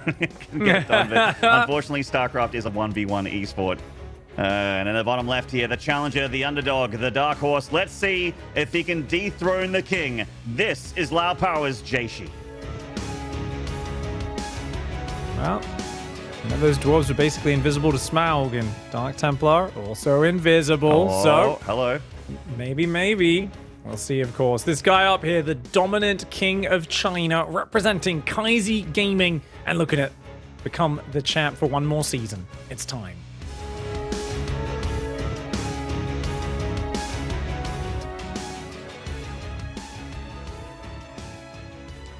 can get done. But unfortunately, StarCraft is a 1v1 esport. And in the bottom left here, the challenger, the underdog, the dark horse. Let's see if he can dethrone the king. This is Lao Power's Jieshi. Well, those dwarves were basically invisible to Smaug, and Dark Templar also invisible. Oh, so hello. Maybe. We'll see, of course. This guy up here, the dominant king of China, representing Kaizi Gaming, and looking at become the champ for one more season. It's time.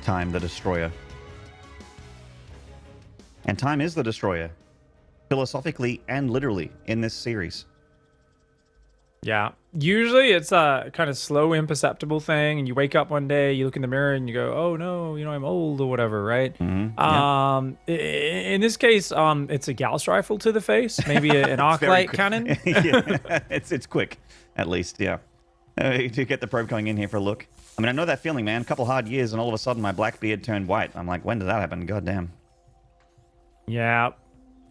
Time the Destroyer. And time is the Destroyer, philosophically and literally, in this series. Yeah. Usually it's a kind of slow, imperceptible thing, and you wake up one day, you look in the mirror, and you go, "Oh no, I'm old," or whatever, right? In this case, it's a Gauss rifle to the face, maybe an arc light cannon. Yeah, it's quick, at least. Yeah. To get the probe coming in here for a look. I mean, I know that feeling, man. A couple hard years, and all of a sudden, my black beard turned white. I'm like, when did that happen? God damn. Yeah,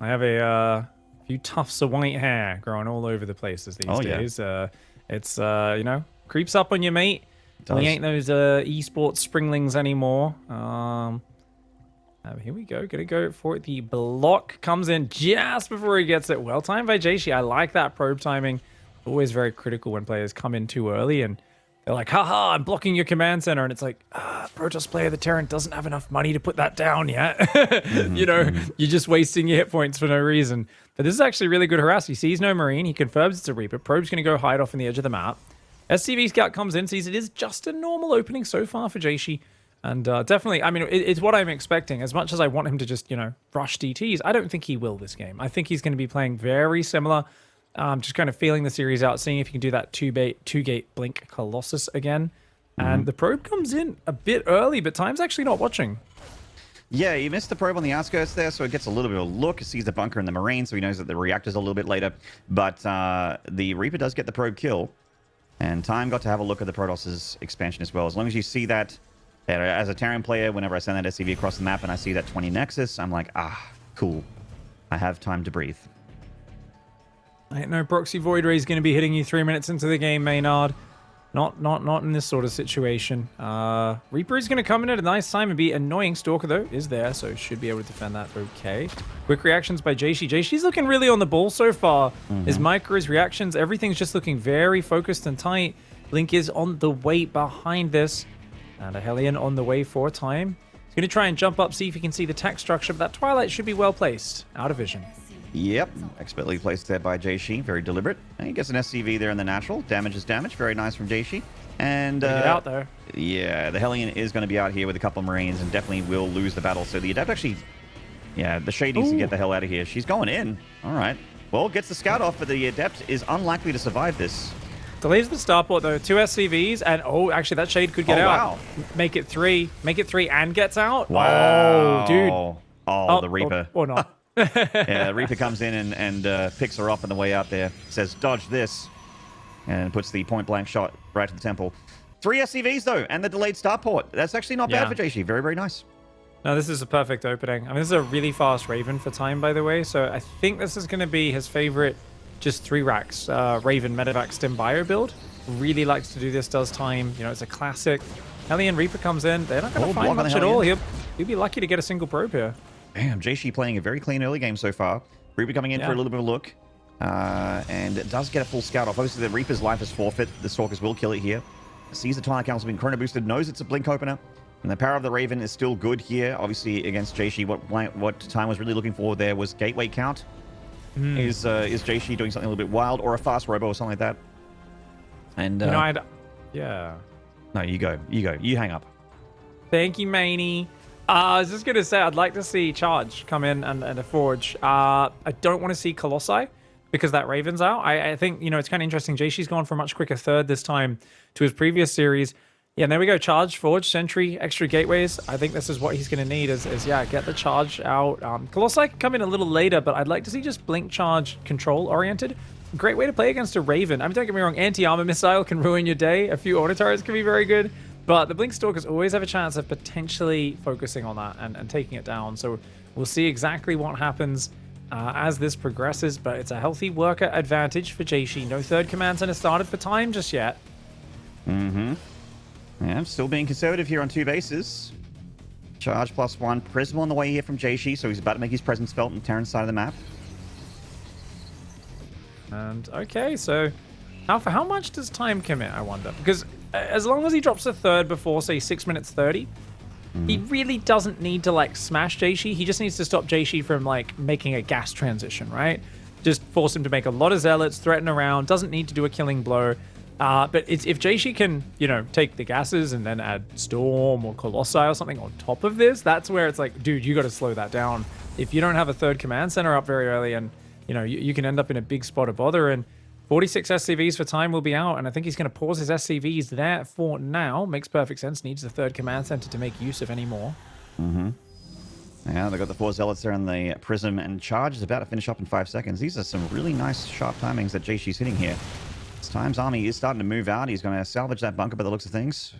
I have a few tufts of white hair growing all over the places these days. Yeah. It's creeps up on you, mate. We ain't those esports springlings anymore. Here we go. Gonna go for it. The block comes in just before he gets it. Well timed by Jieshi. I like that probe timing. Always very critical when players come in too early and they're like, haha, I'm blocking your command center. And it's like, Protoss player, the Terran doesn't have enough money to put that down yet. You're just wasting your hit points for no reason. But this is actually really good harass. He sees no Marine. He confirms it's a Reaper. Probe's going to go hide off in the edge of the map. SCV Scout comes in, sees it is just a normal opening so far for Jieshi. And definitely, I mean, it's what I'm expecting. As much as I want him to just, rush DTs, I don't think he will this game. I think he's going to be playing very similar. Just kind of feeling the series out, seeing if he can do that two-gate blink Colossus again. And the probe comes in a bit early, but Time's actually not watching. Yeah, he missed the probe on the outskirts there, so it gets a little bit of a look. He sees the bunker in the Marine, so he knows that the reactor's a little bit later. But the Reaper does get the probe kill. And Time got to have a look at the Protoss's expansion as well. As long as you see that, as a Terran player, whenever I send that SCV across the map and I see that 20 Nexus, I'm like, cool. I have time to breathe. Ain't no proxy void ray is going to be hitting you 3 minutes into the game, Maynard. Not in this sort of situation. Reaper is going to come in at a nice time and be annoying. Stalker, though, is there, so should be able to defend that okay. Quick reactions by Jieshi. Jieshi's looking really on the ball so far. His micro, his reactions, everything's just looking very focused and tight. Blink is on the way behind this. And a Hellion on the way for Time. He's going to try and jump up, see if he can see the tech structure, but that Twilight should be well placed. Out of vision. Yep, expertly placed there by Jieshi. Very deliberate. And he gets an SCV there in the natural. Damage is damage. Very nice from Jieshi. And get out there. Yeah, the Hellion is going to be out here with a couple of Marines and definitely will lose the battle. So the Adept actually, the Shade needs to get the hell out of here. She's going in. All right. Well, gets the scout off, but the Adept is unlikely to survive this. Delays the starport though. 2 SCVs, and actually that Shade could get out. Wow. Make it 3 and gets out. Wow. Oh, dude. Oh, the Reaper. Or not. Yeah, the Reaper comes in and picks her off on the way out there. Says, dodge this. And puts the point-blank shot right to the temple. 3 SCVs, though, and the delayed starport. That's actually not bad for Jieshi. Very, very nice. No, this is a perfect opening. I mean, this is a really fast Raven for Time, by the way. So I think this is going to be his favorite just 3 racks. Raven Medevac Stim Bio build. Really likes to do this, does Time. It's a classic. Hellion Reaper comes in. They're not going to find much at all. He'll be lucky to get a single probe here. Damn, Jieshi playing a very clean early game so far. Reaper coming in for a little bit of a look. And it does get a full scout off. Obviously, the Reaper's life is forfeit. The Stalkers will kill it here. Sees the Twilight Council being chrono boosted. Knows it's a blink opener. And the power of the Raven is still good here. Obviously, against Jieshi, what Time was really looking for there was gateway count. Is Jieshi doing something a little bit wild or a fast robo or something like that? And yeah. No, you go. You hang up. Thank you, Maney. I was just going to say, I'd like to see Charge come in and a Forge. I don't want to see Colossi because that Raven's out. I think, it's kind of interesting. Jieshi's gone for a much quicker third this time to his previous series. Yeah, and there we go. Charge, Forge, Sentry, extra gateways. I think this is what he's going to need is get the Charge out. Colossi can come in a little later, but I'd like to see just Blink Charge control-oriented. Great way to play against a Raven. I mean, don't get me wrong, anti-armor missile can ruin your day. A few auto turrets can be very good. But the Blink Stalkers always have a chance of potentially focusing on that and taking it down. So We'll see exactly what happens as this progresses, but it's a healthy worker advantage for Jieshi. No third command center started for Time just yet. Yeah, I'm still being conservative here on 2 bases. Charge +1. Prism on the way here from Jieshi, so he's about to make his presence felt on Terran's side of the map. And okay, so how much does Time commit, I wonder? Because as long as he drops a third before, say, 6 minutes 30, he really doesn't need to, like, smash Jieshi. He just needs to stop Jieshi from, like, making a gas transition, right? Just force him to make a lot of zealots, threaten around, doesn't need to do a killing blow. But if Jieshi can, you know, take the gases and then add Storm or Colossi or something on top of this, that's where it's like, dude, you got to slow that down. If you don't have a third command center up very early, and, you know, you can end up in a big spot of bother. And 46 SCVs for Time will be out, and I think he's going to pause his SCVs there for now. Makes perfect sense. Needs the third command center to make use of any more. Yeah, they've got the 4 zealots there on the Prism, and Charge is about to finish up in 5 seconds. These are some really nice, sharp timings that Jieshi's hitting here. Time's army is starting to move out. He's going to salvage that bunker by the looks of things.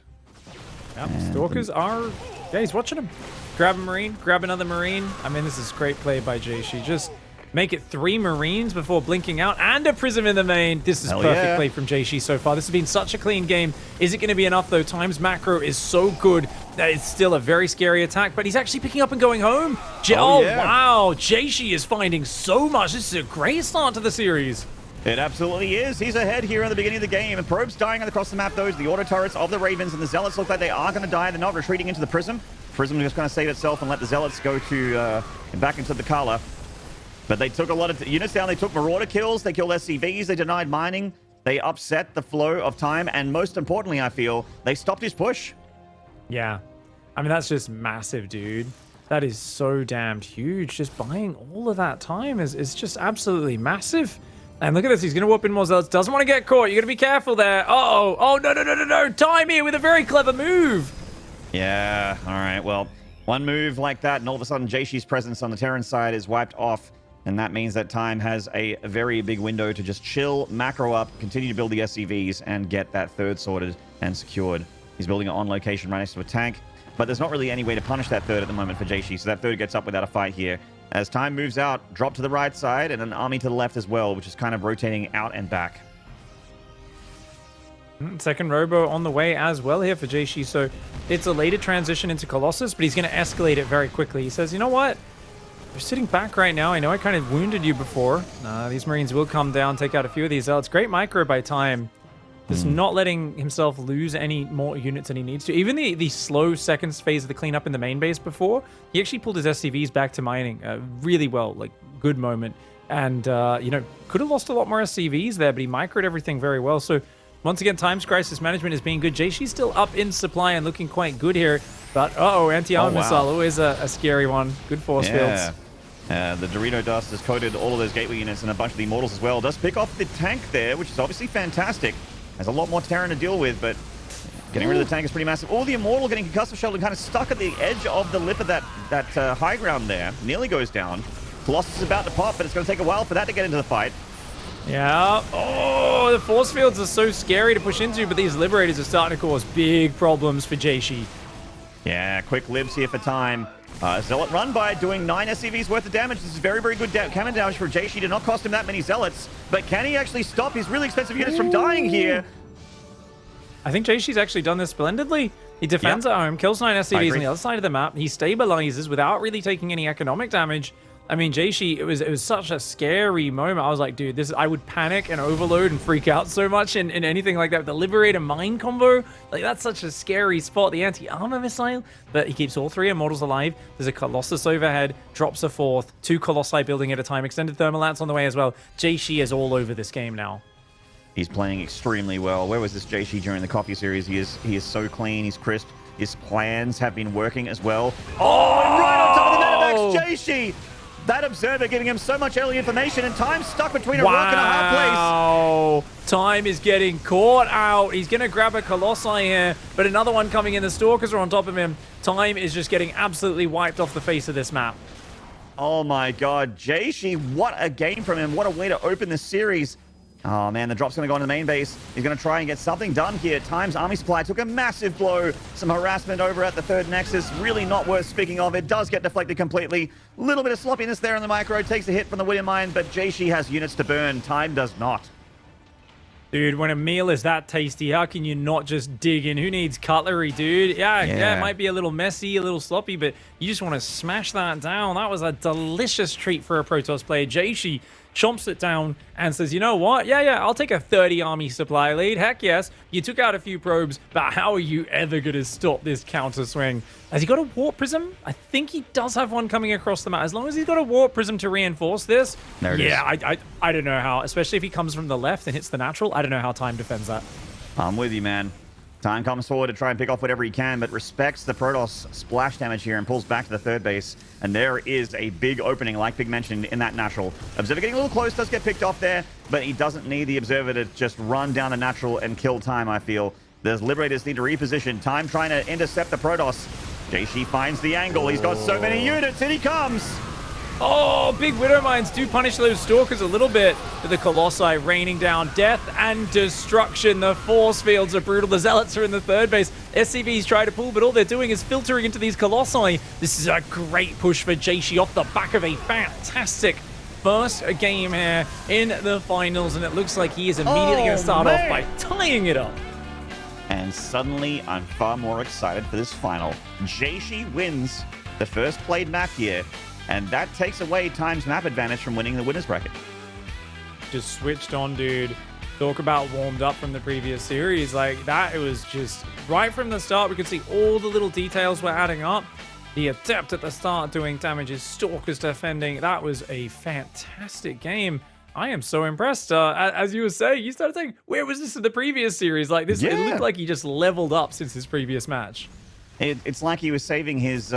Yep, Stalkers are... Yeah, he's watching him. Grab a Marine, grab another Marine. I mean, this is great play by Jieshi. Just make it 3 Marines before blinking out, and a Prism in the main. This is perfect play from Jieshi so far. This has been such a clean game. Is it going to be enough, though? Time's macro is so good that it's still a very scary attack, but he's actually picking up and going home. Wow. Jieshi is finding so much. This is a great start to the series. It absolutely is. He's ahead here in the beginning of the game. And Probe's dying across the map, though. The auto turrets of the Ravens and the Zealots look like they are going to die. They're not retreating into the Prism. Prism is just going to save itself and let the Zealots go to back into the Kala. But they took a lot of units down. They took Marauder kills. They killed SCVs. They denied mining. They upset the flow of Time. And most importantly, I feel, they stopped his push. Yeah. I mean, that's just massive, dude. That is so damned huge. Just buying all of that time is just absolutely massive. And look at this. He's going to whoop in more zealots. Doesn't want to get caught. You got to be careful there. Uh-oh. Oh, no. Time here with a very clever move. Yeah. All right. Well, one move like that, and all of a sudden, Jieshi's presence on the Terran side is wiped off. And that means that Time has a very big window to just chill, macro up, continue to build the SCVs, and get that third sorted and secured. He's building it on location right next to a tank. But there's not really any way to punish that third at the moment for Jieshi. So that third gets up without a fight here. As Time moves out, drop to the right side, and an army to the left as well, which is kind of rotating out and back. Second Robo on the way as well here for Jieshi. So it's a later transition into Colossus, but he's going to escalate it very quickly. He says, you know what? You're sitting back right now. I know I kind of wounded you before. These Marines will come down, take out a few of these zealots. Great micro by Time. Just not letting himself lose any more units than he needs to. Even the slow seconds phase of the cleanup in the main base before, he actually pulled his SCVs back to mining really well, like good moment. And, you know, could have lost a lot more SCVs there, but he microed everything very well. So once again, Time's crisis management is being good. Jieshi's still up in supply and looking quite good here. But, anti-armor missile, always a scary one. Good force fields. The Dorito Dust has coated all of those gateway units and a bunch of the Immortals as well. Does pick off the tank there, which is obviously fantastic. Has a lot more Terran to deal with, but getting rid of the tank is pretty massive. Oh, the Immortal getting concussive shell and kind of stuck at the edge of the lip of that high ground there. Nearly goes down. Colossus is about to pop, but it's going to take a while for that to get into the fight. Yeah. Oh, the force fields are so scary to push into, but these Liberators are starting to cause big problems for Jieshi. Yeah, quick libs here for Time. Zealot run by doing 9 SCVs worth of damage. This is very, very good cannon damage for Jieshi. Did not cost him that many Zealots, but can he actually stop his really expensive units from dying here? I think Jieshi's actually done this splendidly. He defends at home, kills 9 SCVs on the other side of the map. He stabilizes without really taking any economic damage. I mean, Jieshi, it was such a scary moment. I was like, dude, I would panic and overload and freak out so much in anything like that. The Liberator Mine combo, like that's such a scary spot. The anti-armor missile, but he keeps all 3 Immortals alive. There's a Colossus overhead, drops a 4th, 2 Colossi building at a time, extended Thermal Lance on the way as well. Jieshi is all over this game now. He's playing extremely well. Where was this Jieshi during the coffee series? He is so clean, he's crisp. His plans have been working as well. Oh, and right on top of the Metamax, Jieshi! That Observer giving him so much early information, and Time stuck between a rock and a hard place. Time is getting caught out. He's going to grab a Colossi here, but another one coming in. The Stalkers are on top of him. Time is just getting absolutely wiped off the face of this map. Oh my god, Jieshi, what a game from him. What a way to open this series. Oh man, the drop's going to go on the main base. He's going to try and get something done here. Time's army supply took a massive blow. Some harassment over at the third nexus. Really not worth speaking of. It does get deflected completely. A little bit of sloppiness there in the micro. Takes a hit from the William Mine, but Jieshi has units to burn. Time does not. Dude, when a meal is that tasty, how can you not just dig in? Who needs cutlery, dude? Yeah, it might be a little messy, a little sloppy, but you just want to smash that down. That was a delicious treat for a Protoss player. Jieshi chomps it down and says, you know what? Yeah, I'll take a 30 army supply lead. Heck yes. You took out a few probes, but how are you ever going to stop this counter swing? Has he got a warp prism? I think he does have one coming across the map. As long as he's got a warp prism to reinforce this. There it is. I don't know how, especially if he comes from the left and hits the natural. I don't know how Time defends that. I'm with you, man. Time comes forward to try and pick off whatever he can, but respects the Protoss splash damage here and pulls back to the third base. And there is a big opening, like Big mentioned, in that natural. Observer getting a little close, does get picked off there, but he doesn't need the Observer to just run down the natural and kill Time, I feel. The Liberators need to reposition. Time trying to intercept the Protoss. Jieshi finds the angle. He's got so many units, and he comes. Oh, big Widow Mines do punish those Stalkers a little bit. But the Colossi raining down death and destruction. The force fields are brutal. The Zealots are in the third base. SCVs try to pull, but all they're doing is filtering into these Colossi. This is a great push for Jieshi off the back of a fantastic first game here in the finals. And it looks like he is immediately going to start off by tying it up. And suddenly, I'm far more excited for this final. Jieshi wins the first played map here. And that takes away Time's map advantage from winning the winner's bracket. Just switched on, dude. Talk about warmed up from the previous series. Like that, it was just right from the start. We could see all the little details were adding up. The Adept at the start doing damage, his Stalkers defending. That was a fantastic game. I am so impressed. As you were saying, you started saying, where was this in the previous series? Like this, It looked like he just leveled up since his previous match. It's like he was saving his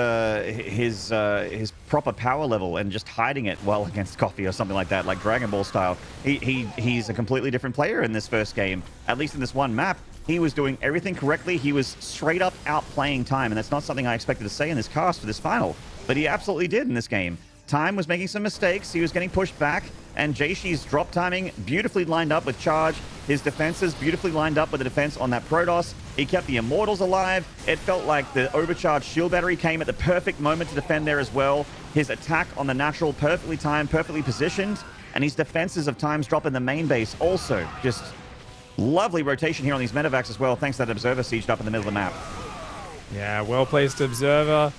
proper power level and just hiding it while against Coffee or something like that, like Dragon Ball style. He's a completely different player in this first game. At least in this one map, he was doing everything correctly. He was straight up outplaying Time, and that's not something I expected to say in this cast for this final, but he absolutely did in this game. Time was making some mistakes. He was getting pushed back, and Jieshi's drop timing beautifully lined up with charge. His defenses beautifully lined up with the defense on that Protoss. He kept the Immortals alive. It felt like the overcharged shield battery came at the perfect moment to defend there as well. His attack on the natural perfectly timed, perfectly positioned, and his defenses of Time's drop in the main base also just lovely rotation here on these medevacs as well, thanks to that Observer sieged up in the middle of the map. Yeah, well-placed Observer.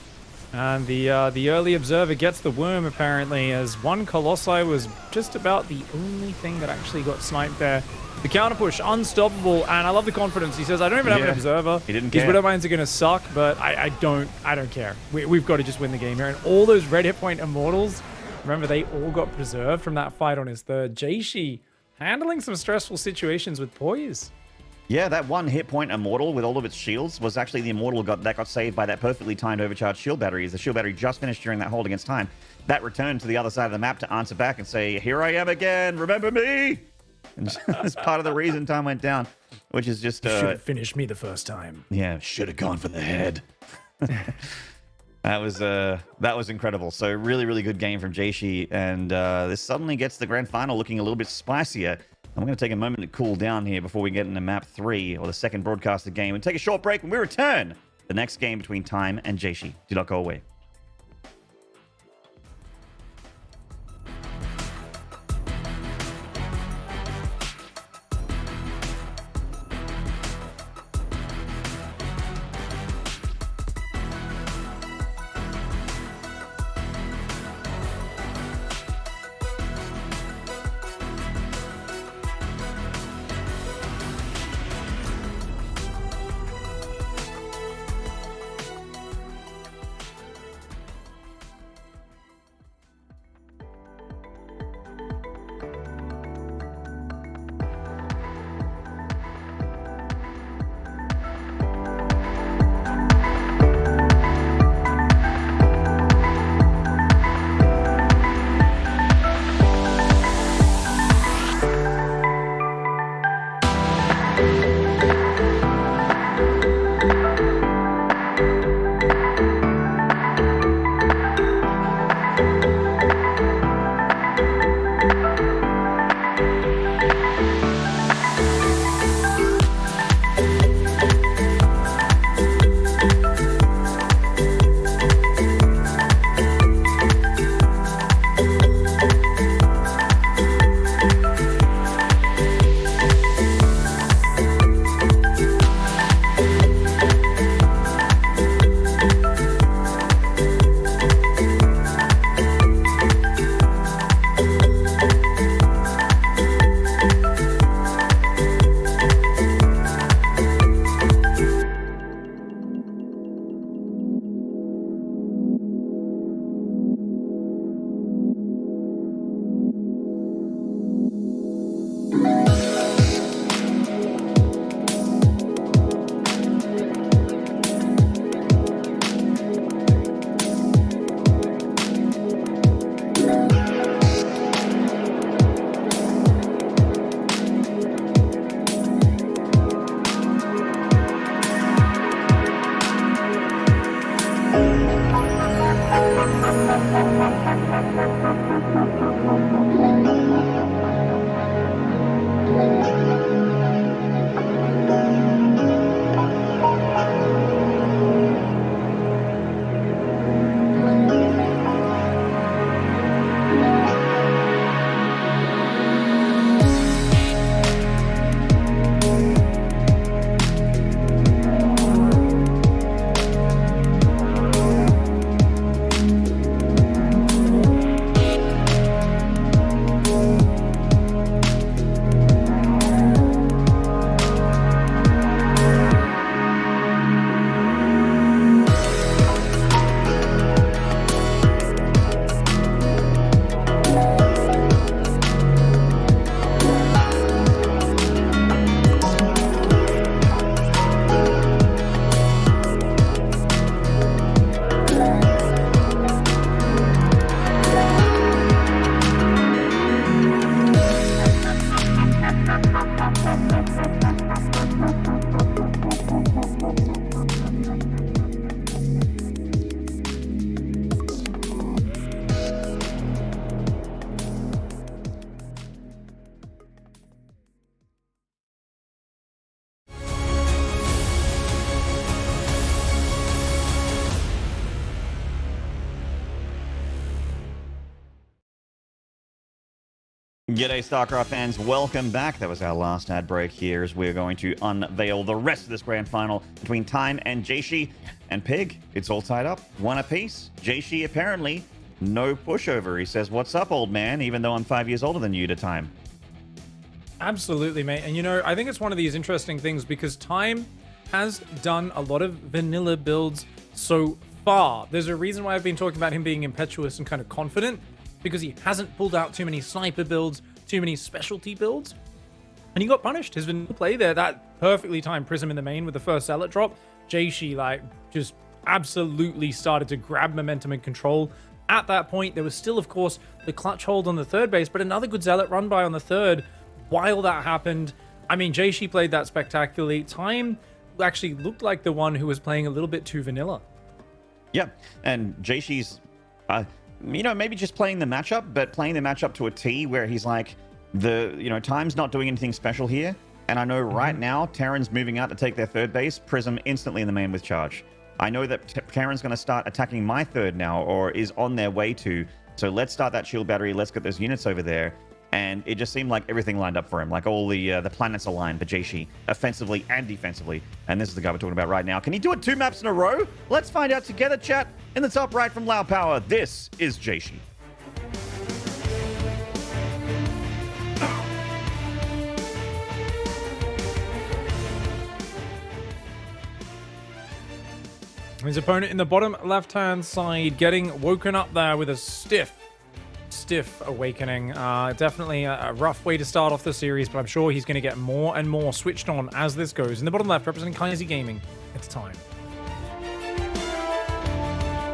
And the early Observer gets the worm, apparently, as one Colossi was just about the only thing that actually got sniped there. The counter push, unstoppable, and I love the confidence. He says, I don't even have an Observer. He didn't care. These Widow Mines are going to suck, but I don't care. We've got to just win the game here. And all those red hit point Immortals, remember, they all got preserved from that fight on his third. Jieshi handling some stressful situations with poise. Yeah, that one hit point Immortal with all of its shields was actually the Immortal that got saved by that perfectly timed overcharged shield battery. As the shield battery just finished during that hold against Time. That returned to the other side of the map to answer back and say, here I am again, remember me? And that's part of the reason Time went down, which is just... should have finished me the first time. Yeah, should have gone for the head. That was incredible. So really, really good game from Jieshi. And this suddenly gets the grand final looking a little bit spicier. I'm going to take a moment to cool down here before we get into map 3, or the second broadcasted game, and take a short break. When we return, the next game between Time and Jieshi. Do not go away. G'day, StarCraft fans. Welcome back. That was our last ad break here as we're going to unveil the rest of this grand final between Time and Jieshi and Pig. It's all tied up. One apiece. Jieshi apparently no pushover. He says, "What's up, old man?" Even though I'm 5 years older than you to Time. Absolutely, mate. And you know, I think it's one of these interesting things because Time has done a lot of vanilla builds so far. There's a reason why I've been talking about him being impetuous and kind of confident, because he hasn't pulled out too many sniper builds, too many specialty builds, and he got punished. His vanilla play there, that perfectly timed Prism in the main with the first Zealot drop, Jieshi like just absolutely started to grab momentum and control. At that point, there was still, of course, the clutch hold on the third base, but another good Zealot run by on the third. While that happened, I mean, Jieshi played that spectacularly. Time actually looked like the one who was playing a little bit too vanilla. Yeah, and Jieshi's, you know, maybe just playing the matchup, but playing the matchup to a T where he's like, Time's not doing anything special here. And I know right now, Terran's moving out to take their third base, Prism instantly in the main with charge. I know that Terran's going to start attacking my third now, or is on their way to. So let's start that shield battery. Let's get those units over there. And it just seemed like everything lined up for him. Like all the planets aligned for Jieshi, offensively and defensively. And this is the guy we're talking about right now. Can he do it 2 maps in a row? Let's find out together, chat. In the top right from Loud Power, this is Jieshi. His opponent in the bottom left-hand side getting woken up there with a stiff awakening. Definitely a rough way to start off the series, but I'm sure he's going to get more and more switched on as this goes. In the bottom left, representing Kaiser Gaming, it's Time.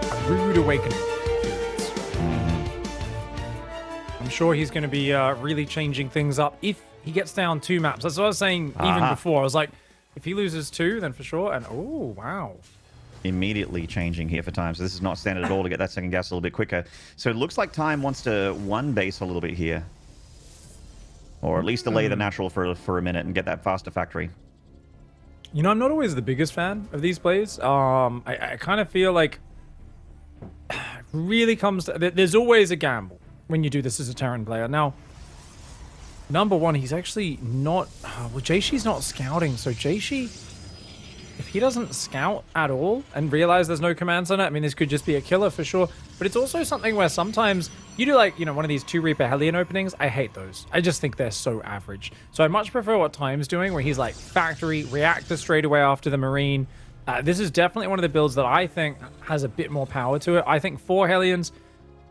A rude awakening. I'm sure he's going to be really changing things up if he gets down 2 maps. That's what I was saying even before. I was like, if he loses 2, then for sure. And oh, wow. Immediately changing here for Time. So this is not standard at all to get that second gas a little bit quicker. So it looks like Time wants to one base a little bit here. Or at least delay the natural for a minute and get that faster factory. You know, I'm not always the biggest fan of these plays. I kind of feel like it really comes to, there's always a gamble when you do this as a Terran player. Now, number one, he's actually not, well, Jieshi's not scouting. So Jieshi, if he doesn't scout at all and realize there's no commands on it, I mean, this could just be a killer for sure. But it's also something where sometimes you do like, you know, one of these 2 Reaper Hellion openings. I hate those. I just think they're so average. So I much prefer what Time's doing, where he's like factory, reactor straight away after the Marine. This is definitely one of the builds that I think has a bit more power to it. I think 4 Hellions,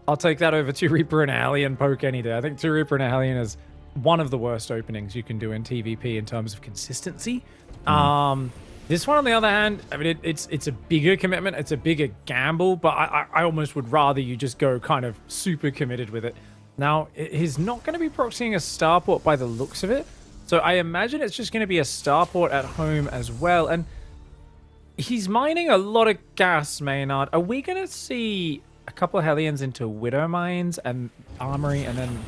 I'll take that over 2 Reaper and a Hellion poke any day. I think 2 Reaper and a Hellion is one of the worst openings you can do in TVP in terms of consistency. This one, on the other hand, I mean, it's a bigger commitment. It's a bigger gamble, but I almost would rather you just go kind of super committed with it. Now, he's not going to be proxying a starport by the looks of it. So I imagine it's just going to be a starport at home as well. And he's mining a lot of gas, Maynard. Are we going to see a couple of Hellions into Widow Mines and Armory, and then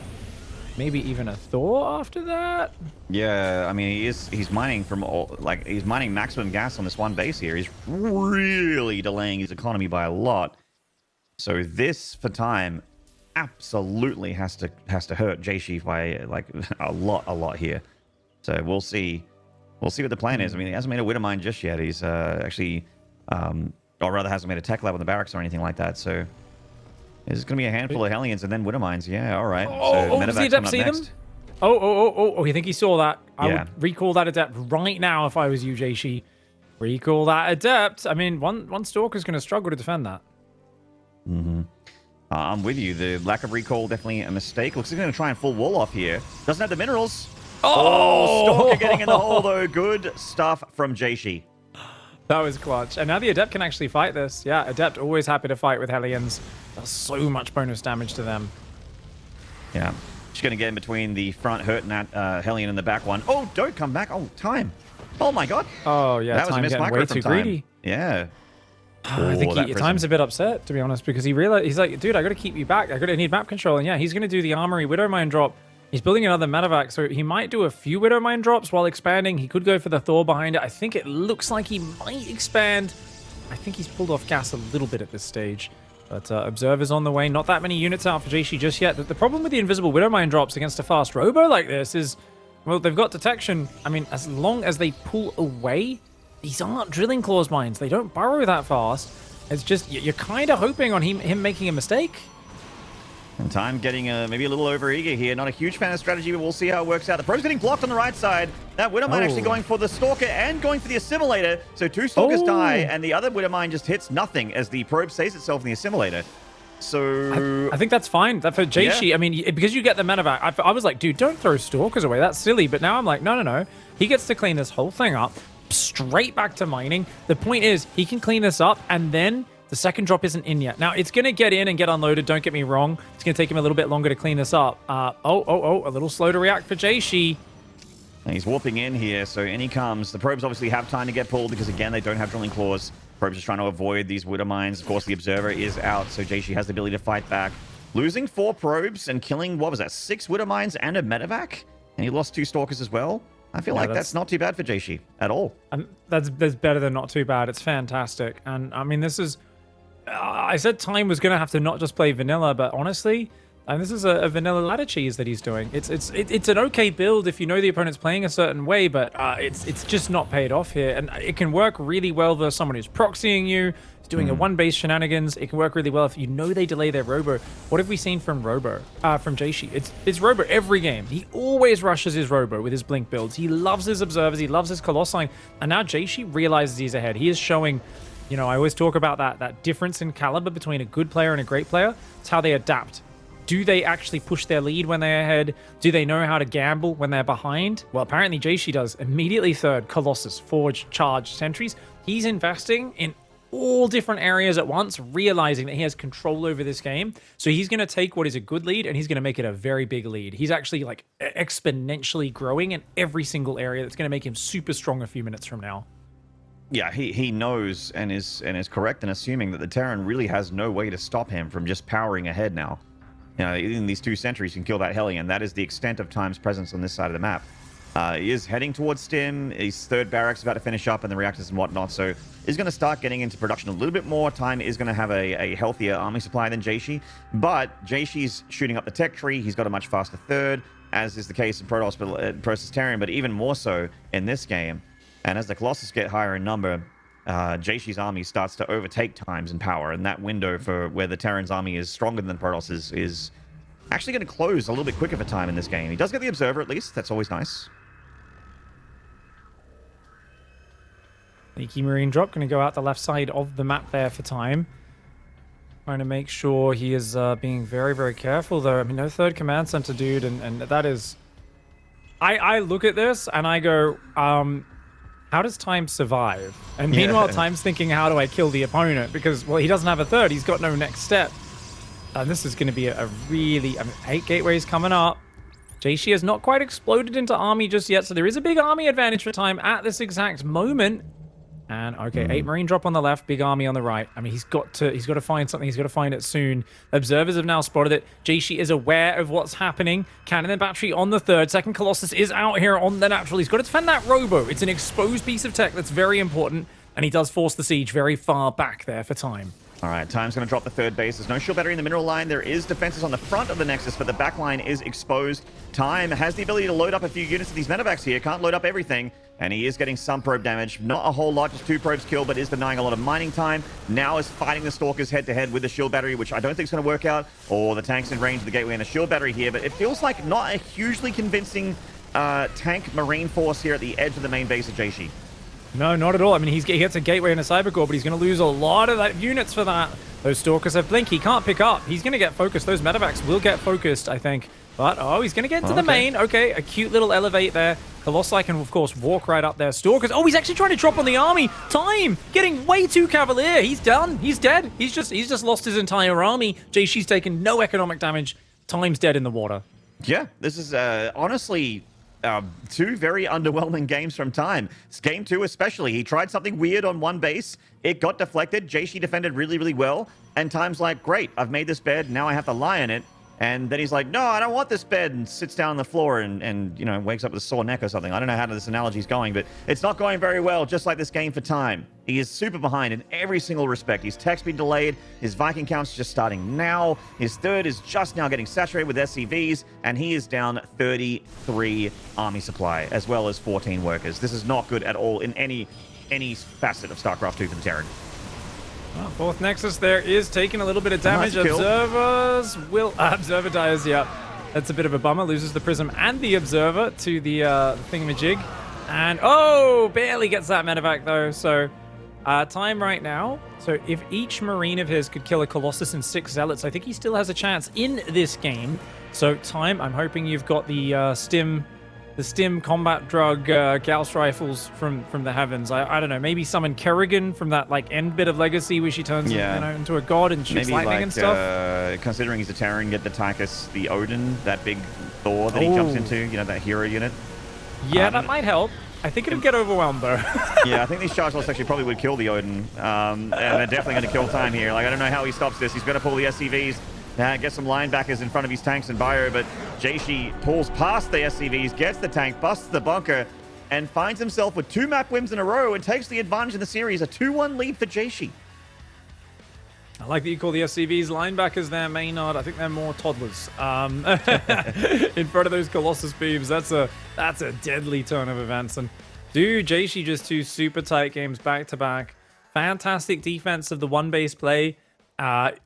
maybe even a Thor after that. Yeah, I mean, he's mining from he's mining maximum gas on this one base here. He's really delaying his economy by a lot. So this for time absolutely has to hurt Jieshi by like a lot here. So we'll see what the plan is. I mean, he hasn't made a Widow Mine just yet. He's actually or rather hasn't made a tech lab in the barracks or anything like that. So there's going to be a handful of Hellions and then Widow Mines. Yeah, all right. Does the Adept see them? Oh, you think he saw that? I would recall that Adept right now if I was you, Jieshi. Recall that Adept. I mean, one Stalker's going to struggle to defend that. Mm-hmm. I'm with you. The lack of recall, definitely a mistake. Looks like he's going to try and full wall off here. Doesn't have the minerals. Oh, Stalker getting in the hole, though. Good stuff from Jieshi. That was clutch. And now the Adept can actually fight this. Yeah, Adept always happy to fight with Hellions. Does so much bonus damage to them. Yeah. Just going to get in between the front, hurting that Hellion in the back one. Oh, don't come back. Oh, time. Oh, my God. Oh, yeah. That was a mismicro way from too time. Greedy. Yeah. I think Time's a bit upset, to be honest, because he realized, he's like, dude, I got to keep you back. I need map control. And yeah, he's going to do the Armory Widow Mine drop. He's building another medevac, so he might do a few Widow Mine drops while expanding. He could go for the Thor behind it. I think it looks like he might expand. I think he's pulled off gas a little bit at this stage. But Observer's on the way. Not that many units out for Jieshi just yet. The problem with the invisible Widow Mine drops against a fast robo like this is, well, they've got detection. I mean, as long as they pull away, these aren't drilling claws mines. They don't burrow that fast. It's just, you're kind of hoping on him making a mistake. And Time getting maybe a little over-eager here. Not a huge fan of strategy, but we'll see how it works out. The Pro's getting blocked on the right side. That Widow Mine actually going for the Stalker and going for the Assimilator. So two Stalkers die, and the other Widow Mine just hits nothing as the probe saves itself in the Assimilator. So I think that's fine. That for Jieshi, yeah. I mean, because you get the medevac, I was like, dude, don't throw Stalkers away. That's silly. But now I'm like, no. He gets to clean this whole thing up. Straight back to mining. The point is, he can clean this up, and then the second drop isn't in yet. Now, it's going to get in and get unloaded. Don't get me wrong. It's going to take him a little bit longer to clean this up. A little slow to react for Jieshi. He's warping in here, so in he comes. The probes obviously have time to get pulled because, again, they don't have drilling claws. Probes just trying to avoid these Widow Mines. Of course, the Observer is out, so Jieshi has the ability to fight back. Losing 4 probes and killing, what was that, 6 Widow Mines and a medevac? And he lost 2 Stalkers as well. I feel like that's not too bad for Jieshi at all. That's better than not too bad. It's fantastic. And, I mean, this is... I said Time was going to have to not just play vanilla, but honestly, and this is a vanilla ladder cheese that he's doing. It's an okay build if you know the opponent's playing a certain way, but it's just not paid off here. And it can work really well versus someone who's proxying you, doing a one-base shenanigans. It can work really well if you know they delay their Robo. What have we seen from Jieshi? It's Robo every game. He always rushes his Robo with his Blink builds. He loves his Observers. He loves his Colossi. And now Jieshi realizes he's ahead. He is showing... You know, I always talk about that difference in caliber between a good player and a great player. It's how they adapt. Do they actually push their lead when they're ahead? Do they know how to gamble when they're behind? Well, apparently Jieshi does. Immediately third, Colossus, Forge, Charge, Sentries. He's investing in all different areas at once, realizing that he has control over this game. So he's going to take what is a good lead and he's going to make it a very big lead. He's actually like exponentially growing in every single area that's going to make him super strong a few minutes from now. Yeah, he knows and is correct in assuming that the Terran really has no way to stop him from just powering ahead now. You know, in these 2 sentries can kill that Hellion. That is the extent of Time's presence on this side of the map. He is heading towards Stim. His third barracks about to finish up and the reactors and whatnot, so he's going to start getting into production a little bit more. Time is going to have a healthier army supply than Jieshi, but Jaishi's shooting up the tech tree. He's got a much faster third, as is the case in Protoss Terran, but even more so in this game. And as the Colossus get higher in number, Jaishi's army starts to overtake Times in power, and that window for where the Terran's army is stronger than Protoss is actually going to close a little bit quicker for Time in this game. He does get the Observer at least. That's always nice. Sneaky Marine drop going to go out the left side of the map there for Time. Trying to make sure he is being very, very careful, though. I mean, no third command center, dude, and that is... I look at this and I go... how does Time survive? And meanwhile, Time's thinking, how do I kill the opponent? Because, well, he doesn't have a third. He's got no next step. And this is going to be a really... I mean, 8 gateways coming up. Jieshi has not quite exploded into army just yet, so there is a big army advantage for Time at this exact moment. And okay, 8 Marine drop on the left, big army on the right. I mean, he's got to find something. He's got to find it soon. Observers have now spotted it. Jieshi is aware of what's happening. Cannon and battery on the third. Second Colossus is out here on the natural. He's got to defend that Robo. It's an exposed piece of tech that's very important, and he does force the siege very far back there for time. All right, Time's going to drop the third base. There's no shield battery in the mineral line. There is defenses on the front of the Nexus, but the back line is exposed. Time has the ability to load up a few units of these medevacs here. Can't load up everything, and he is getting some probe damage. Not a whole lot, just 2 probes killed, but is denying a lot of mining time. Now is fighting the Stalkers head-to-head with the shield battery, which I don't think is going to work out, or the tanks in range of the gateway and the shield battery here, but it feels like not a hugely convincing tank marine force here at the edge of the main base of Jieshi. No, not at all. I mean, he gets a gateway and a cyber core, but he's going to lose a lot of that units for that. Those Stalkers have blink. He can't pick up. He's going to get focused. Those medevacs will get focused, I think. But, oh, he's going to get into the main. Okay, a cute little elevate there. Colossi can, of course, walk right up there. Stalkers. Oh, he's actually trying to drop on the army. Time getting way too cavalier. He's done. He's dead. He's just lost his entire army. Jieshi's taken no economic damage. Time's dead in the water. Yeah, this is honestly 2 very underwhelming games from Time. It's game 2 especially. He tried something weird on one base. It got deflected. Jieshi defended really, really well. And Time's like, great, I've made this bed. Now I have to lie in it. And then he's like, no, I don't want this bed, and sits down on the floor and you know, wakes up with a sore neck or something. I don't know how this analogy is going, but it's not going very well, just like this game for Time. He is super behind in every single respect. His tech's been delayed. His Viking count's just starting now. His third is just now getting saturated with SCVs, and he is down 33 army supply, as well as 14 workers. This is not good at all in any facet of StarCraft 2 for the Terran. Well, fourth Nexus there is taking a little bit of damage. Nice Observers will... Observer dies, yeah. That's a bit of a bummer. Loses the Prism and the Observer to the thingamajig. And, oh, barely gets that medevac, though. So, Time right now. So, if each Marine of his could kill a Colossus and 6 Zealots, I think he still has a chance in this game. So, Time, I'm hoping you've got the Stim combat drug Gauss rifles from the heavens. I don't know, maybe summon Kerrigan from that like end bit of Legacy where she turns into a god and shoots lightning and stuff. Considering he's a Terran, get the Tychus, the Odin, that big Thor that he jumps into, you know, that hero unit. Yeah, that might help. I think it'll get overwhelmed though. Yeah, I think these charge lots actually probably would kill the Odin. And they're definitely going to kill Time here. Like, I don't know how he stops this. He's going to pull the SCVs. Get some linebackers in front of his tanks and bio, but Jieshi pulls past the SCVs, gets the tank, busts the bunker, and finds himself with 2 map wins in a row and takes the advantage in the series. A 2-1 lead for Jieshi. I like that you call the SCVs linebackers there, Maynard. I think they're more toddlers. In front of those Colossus beams, that's a deadly turn of events. And dude, Jieshi just 2 super tight games back to back. Fantastic defense of the one base play.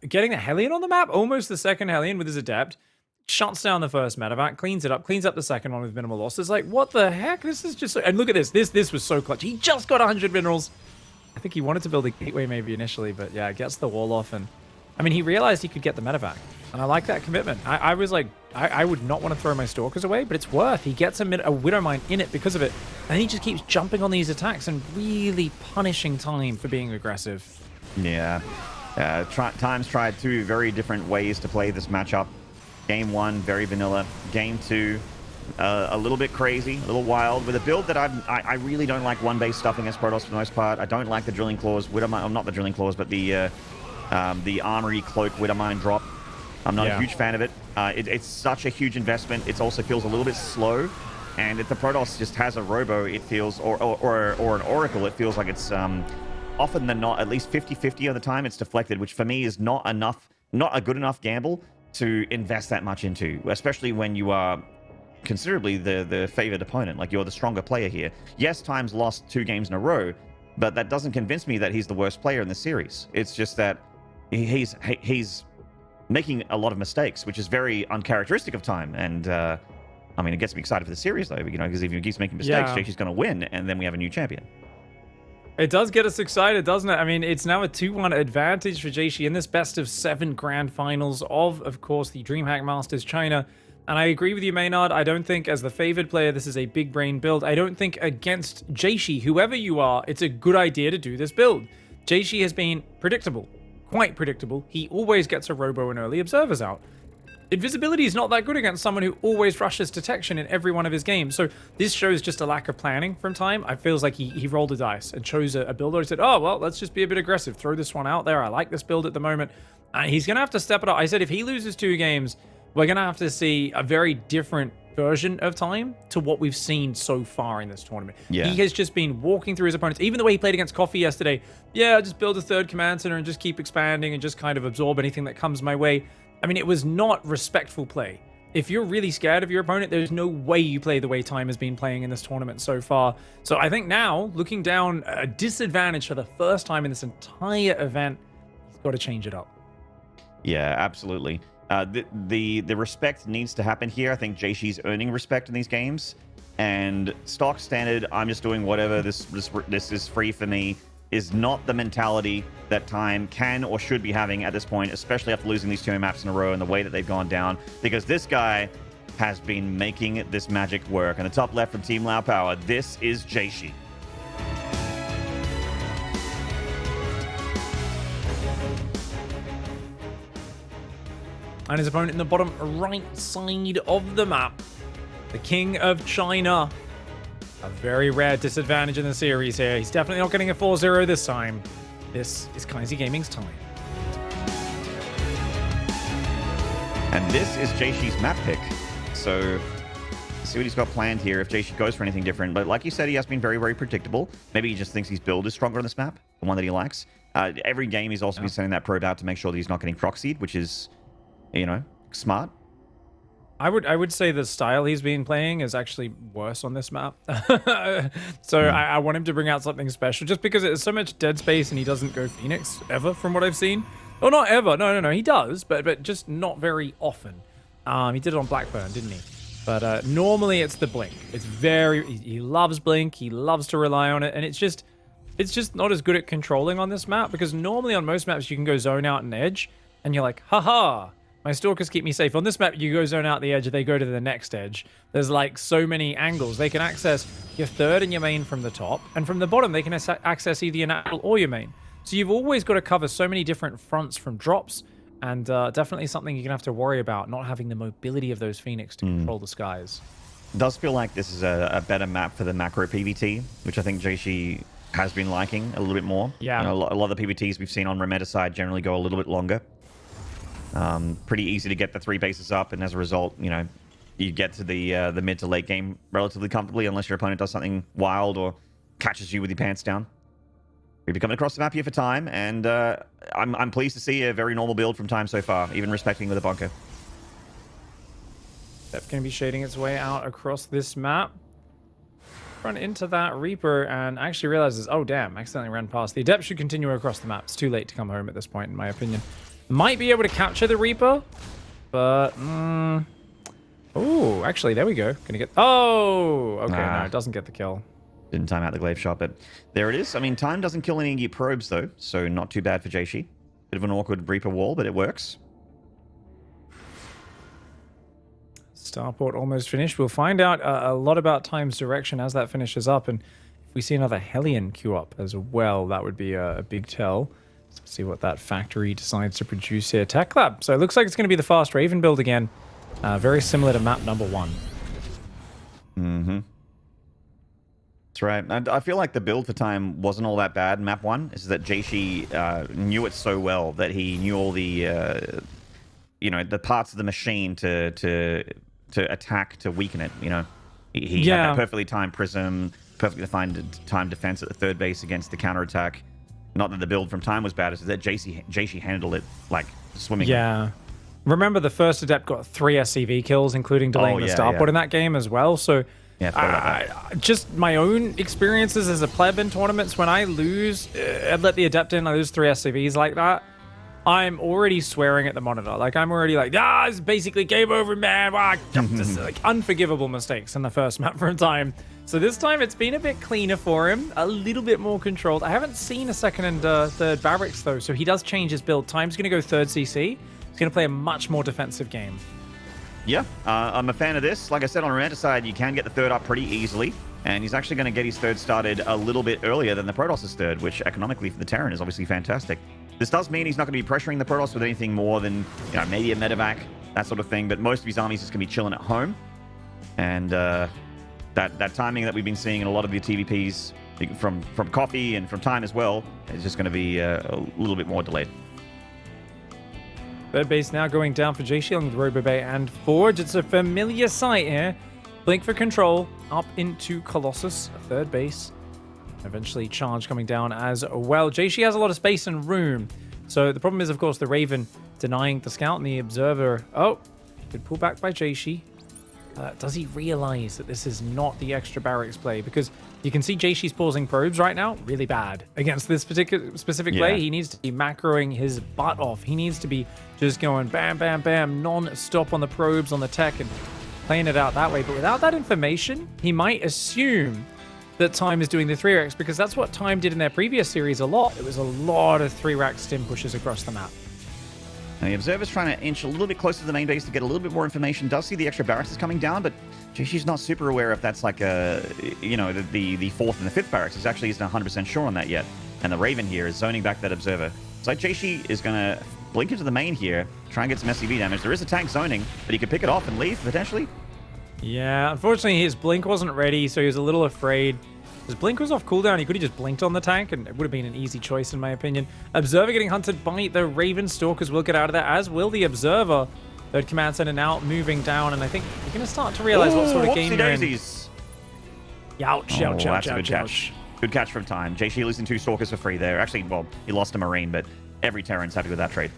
Getting the Hellion on the map, almost the second Hellion with his Adept, shuts down the first medevac, cleans it up, cleans up the second one with minimal losses. Like, what the heck? This is just... And look at this. This was so clutch. He just got 100 minerals. I think he wanted to build a gateway maybe initially, but yeah, gets the wall off. And I mean, he realized he could get the medevac. And I like that commitment. I was like, I would not want to throw my Stalkers away, but it's worth. He gets a Widow Mine in it because of it. And he just keeps jumping on these attacks and really punishing Time for being aggressive. Yeah. Time's tried 2 very different ways to play this matchup. Game 1, very vanilla. Game 2, a little bit crazy, a little wild, with a build that I really don't like one base stuff against Protoss for the most part. I don't like the Drilling Claws, not the Drilling Claws, but the Armory Cloak Widowmine drop. I'm not a huge fan of it. It's such a huge investment. It also feels a little bit slow. And if the Protoss just has a Robo, it feels, or an Oracle, it feels like it's... often than not, at least 50-50 of the time, it's deflected, which for me is not a good enough gamble to invest that much into, especially when you are considerably the favored opponent. Like, you're the stronger player here. Yes, Time's lost 2 games in a row, but that doesn't convince me that he's the worst player in the series. It's just that he's making a lot of mistakes, which is very uncharacteristic of Time. And I mean, it gets me excited for the series though, you know, because if he keeps making mistakes, Jashi's going to win, and then we have a new champion. It does get us excited, doesn't it? I mean, it's now a 2-1 advantage for Jieshi in this best of 7 grand finals of course, the DreamHack Masters China. And I agree with you, Maynard. I don't think, as the favored player, this is a big brain build. I don't think against Jieshi, whoever you are, it's a good idea to do this build. Jieshi has been predictable, quite predictable. He always gets a Robo and early observers out. invisibility is not that good against someone who always rushes detection in every one of his games. So this shows just a lack of planning from Time. I feels like he rolled a dice and chose a build, or he said, oh, well, let's just be a bit aggressive. Throw this one out there. I like this build at the moment. And he's going to have to step it up. I said if he loses 2 games, we're going to have to see a very different version of Time to what we've seen so far in this tournament. Yeah. He has just been walking through his opponents. Even the way he played against Coffee yesterday. Yeah, just build a 3rd command center and just keep expanding and just kind of absorb anything that comes my way. I mean, it was not respectful play. If you're really scared of your opponent, there's no way you play the way Time has been playing in this tournament so far. So I think now, looking down, a disadvantage for the first time in this entire event, he's got to change it up. Yeah, absolutely. The respect needs to happen here. I think Jieshi's earning respect in these games. And stock standard, I'm just doing whatever, this is free for me, is not the mentality that Time can or should be having at this point, especially after losing these 2 maps in a row and the way that they've gone down, because this guy has been making this magic work. And the top left from Team Lao Power, this is Jieshi. And his opponent in the bottom right side of the map, the King of China. A very rare disadvantage in the series here. He's definitely not getting a 4-0 this time. This is Kaisi Gaming's time. And this is Jieshi's map pick. So, see what he's got planned here if Jieshi goes for anything different. But like you said, he has been very, very predictable. Maybe he just thinks his build is stronger on this map, the one that he likes. Every game he's also been sending that probe out to make sure that he's not getting proxied, which is, you know, smart. I would say the style he's been playing is actually worse on this map. So I want him to bring out something special, just because it's so much dead space and he doesn't go Phoenix ever, from what I've seen. Well, not ever. No. He does, but just not very often. He did it on Blackburn, didn't he? But normally it's the Blink. It's he loves Blink. He loves to rely on it, and it's just not as good at controlling on this map, because normally on most maps you can go zone out and edge, and you're like, haha. My stalkers keep me safe. On this map, you go zone out the edge, they go to the next edge. There's like so many angles. They can access your 3rd and your main from the top, and from the bottom, they can access either your natural or your main. So you've always got to cover so many different fronts from drops, and definitely something you're going to have to worry about, not having the mobility of those Phoenix to control the skies. It does feel like this is a better map for the macro PvT, which I think Jieshi has been liking a little bit more. Yeah. You know, a lot of the PvTs we've seen on Remeta side generally go a little bit longer. Pretty easy to get the 3 bases up, and as a result, you know, you get to the mid to late game relatively comfortably, unless your opponent does something wild or catches you with your pants down. We've been coming across the map here for Time, and I'm pleased to see a very normal build from Time so far, even respecting with a bunker. That's going to be shading its way out across this map. Run into that Reaper and actually realizes, oh damn, accidentally ran past. The Adept should continue across the map. It's too late to come home at this point, in my opinion. Might be able to capture the Reaper, but oh, actually, there we go. Gonna get. Oh, okay. No, it doesn't get the kill. Didn't time out the glaive shot, but there it is. I mean, Time doesn't kill any probes though, so not too bad for Jieshi. Bit of an awkward Reaper wall, but it works. Starport almost finished. We'll find out a lot about Time's direction as that finishes up, and if we see another Hellion queue up as well, that would be a big tell. Let's see what that factory decides to produce here. Tech Lab. So it looks like it's going to be the Fast Raven build again. Very similar to map number 1. Mm-hmm. That's right. And I feel like the build for Time wasn't all that bad in map 1. It's that Jieshi knew it so well that he knew all the, you know, the parts of the machine to attack, to weaken it, you know. He had that perfectly timed prism, perfectly defined time defense at the 3rd base against the counterattack. Not that the build from Time was bad, it's that Jieshi handled it like swimming. Yeah. Remember, the first Adept got 3 SCV kills, including delaying the Starport in that game as well. So, just my own experiences as a pleb in tournaments, when I lose, I'd let the Adept in, I lose 3 SCVs like that, I'm already swearing at the monitor. Like, I'm already like, it's basically game over, man. Just like unforgivable mistakes in the first map from Time. So this time it's been a bit cleaner for him, a little bit more controlled. I haven't seen a 2nd and 3rd barracks though, so he does change his build. Time's going to go 3rd CC. He's going to play a much more defensive game. Yeah, I'm a fan of this. Like I said, on Remeta side, you can get the 3rd up pretty easily, and he's actually going to get his 3rd started a little bit earlier than the Protoss' 3rd, which economically for the Terran is obviously fantastic. This does mean he's not going to be pressuring the Protoss with anything more than, you know, maybe a medevac, that sort of thing. But most of his armies is going to be chilling at home. And that timing that we've been seeing in a lot of the TVPs from Coffee and from Time as well is just going to be a little bit more delayed. Third base now going down for Jieshi along with Robo Bay and Forge. It's a familiar sight here. Blink for control up into Colossus, third base. Eventually Charge coming down as well. Jieshi has a lot of space and room. So the problem is, of course, the Raven denying the Scout and the Observer. Oh, good pull back by Jieshi. Does he realize that this is not the extra barracks play? Because you can see Jieshi's pausing probes right now. Really bad against this specific play. He needs to be macroing his butt off. He needs to be just going bam, bam, bam, non-stop on the probes, on the tech, and playing it out that way. But without that information, he might assume that Time is doing the 3-racks, because that's what Time did in their previous series a lot. It was a lot of 3-rack stim pushes across the map. And the Observer's trying to inch a little bit closer to the main base to get a little bit more information. Does see the extra barracks is coming down, but Jieshi's not super aware if that's like the 4th and the 5th barracks. He actually isn't 100% sure on that yet. And the Raven here is zoning back that Observer. So Jieshi is going to blink into the main here, try and get some SCV damage. There is a tank zoning, but he could pick it off and leave, potentially. Yeah, unfortunately his blink wasn't ready, so he was a little afraid. His blink was off cooldown. He could have just blinked on the tank, and it would have been an easy choice, in my opinion. Observer getting hunted by the Raven. Stalkers will get out of there, as will the Observer. Third command center now moving down, and I think you're going to start to realize what sort of game you're in. Youch, ouch, ouch, ouch, ouch, ouch. Good catch from Time. Jieshi losing 2 Stalkers for free there. Actually, well, he lost a Marine, but every Terran's happy with that trade.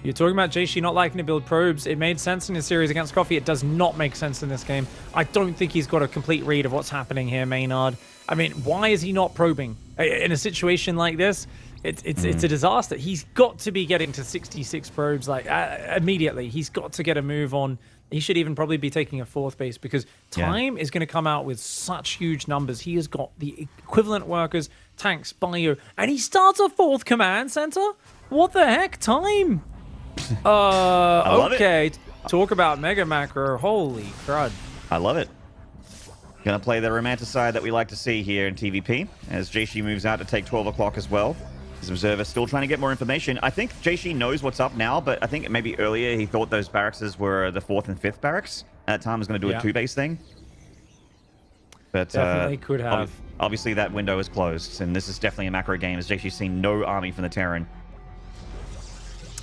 You're talking about Jieshi not liking to build probes. It made sense in his series against Coffee. It does not make sense in this game. I don't think he's got a complete read of what's happening here, Maynard. I mean, why is he not probing? In a situation like this, it's a disaster. He's got to be getting to 66 probes like immediately. He's got to get a move on. He should even probably be taking a 4th base, because Time is going to come out with such huge numbers. He has got the equivalent workers, tanks, bio, and he starts a 4th command center? What the heck? Time? Okay. Talk about Mega Macro. Holy crud. I love it. Gonna play the romanticide that we like to see here in TVP, as Jieshi moves out to take 12 o'clock as well. His Observer still trying to get more information. I think Jieshi knows what's up now, but I think maybe earlier he thought those barracks were the 4th and 5th barracks. At that time, was going to do a 2-base thing. But definitely could have. Obviously, that window is closed, and this is definitely a macro game, as Jieshi's seen no army from the Terran.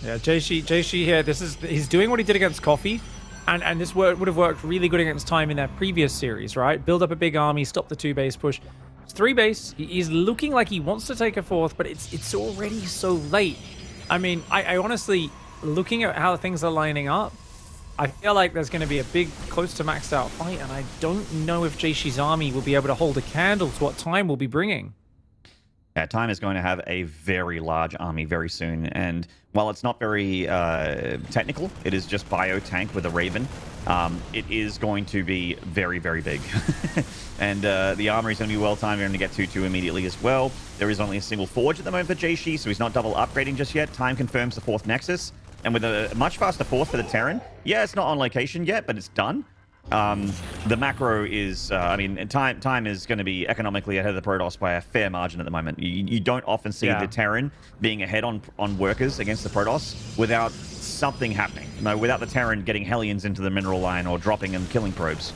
Yeah, Jieshi here, he's doing what he did against Coffee, and this would have worked really good against Time in their previous series, right? Build up a big army, stop the 2-base push. It's 3-base. He's looking like he wants to take a 4th, but it's already so late. I mean, I honestly, looking at how things are lining up, I feel like there's going to be a big, close to maxed out fight, and I don't know if Jieshi's army will be able to hold a candle to what Time will be bringing. Yeah, Time is going to have a very large army very soon, and while it's not very technical, it is just bio tank with a Raven. It is going to be very, very big. And the armor is going to be well timed. We're going to get 2-2 immediately as well. There is only a single Forge at the moment for Jieshi, so he's not double upgrading just yet. Time confirms the 4th Nexus. And with a much faster 4th for the Terran, yeah, it's not on location yet, but it's done. The macro is, I mean, time is going to be economically ahead of the Protoss by a fair margin at the moment. You don't often see the Terran being ahead on workers against the Protoss without something happening. No, without the Terran getting Hellions into the mineral line or dropping and killing probes.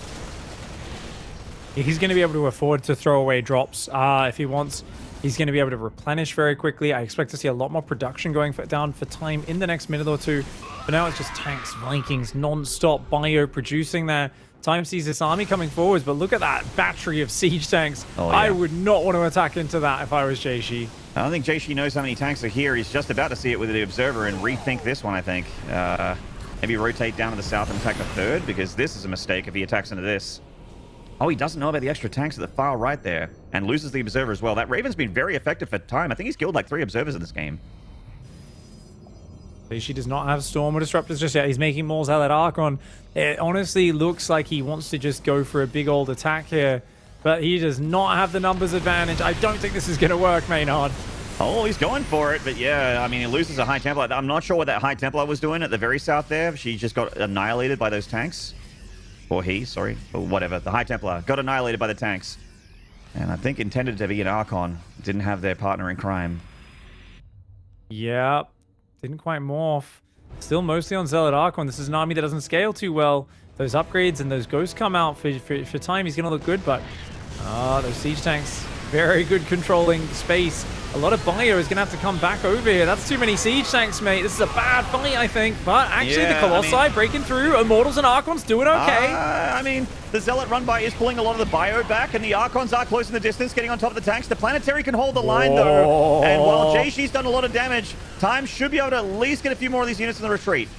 He's going to be able to afford to throw away drops if he wants. He's going to be able to replenish very quickly. I expect to see a lot more production going down for Time in the next minute or two. But now it's just tanks, Vikings, non-stop bio producing there. Time sees this army coming forwards, but look at that battery of siege tanks. Oh, yeah. I would not want to attack into that if I was Jieshi. I don't think Jieshi knows how many tanks are here. He's just about to see it with the Observer and rethink this one, I think. Maybe rotate down to the south and attack the 3rd, because this is a mistake if he attacks into this. Oh, he doesn't know about the extra tanks at the far right there, and loses the Observer as well. That Raven's been very effective for Time. I think he's killed like 3 Observers in this game. Jieshi does not have Storm or Disruptors just yet. He's making more Zealot Archon. It honestly looks like he wants to just go for a big old attack here, but he does not have the numbers advantage. I don't think this is going to work, Maynard. Oh, he's going for it, but yeah, I mean, he loses a High Templar. I'm not sure what that High Templar was doing at the very south there. She just got annihilated by those tanks. Or he, sorry, or whatever. The High Templar got annihilated by the tanks. And I think intended to be an Archon. Didn't have their partner in crime. Yep. Didn't quite morph. Still mostly on Zealot Archon. This is an army that doesn't scale too well. Those upgrades and those ghosts come out for time. He's going to look good, but those siege tanks, very good controlling space. A lot of bio is going to have to come back over here. That's too many siege tanks, mate. This is a bad fight, I think. But actually, the Colossi breaking through. Immortals and Archons doing okay. I mean, the Zealot run by is pulling a lot of the bio back, and the Archons are close in the distance, getting on top of the tanks. The Planetary can hold the line, though. And while Jieshi's done a lot of damage, Time should be able to at least get a few more of these units in the retreat.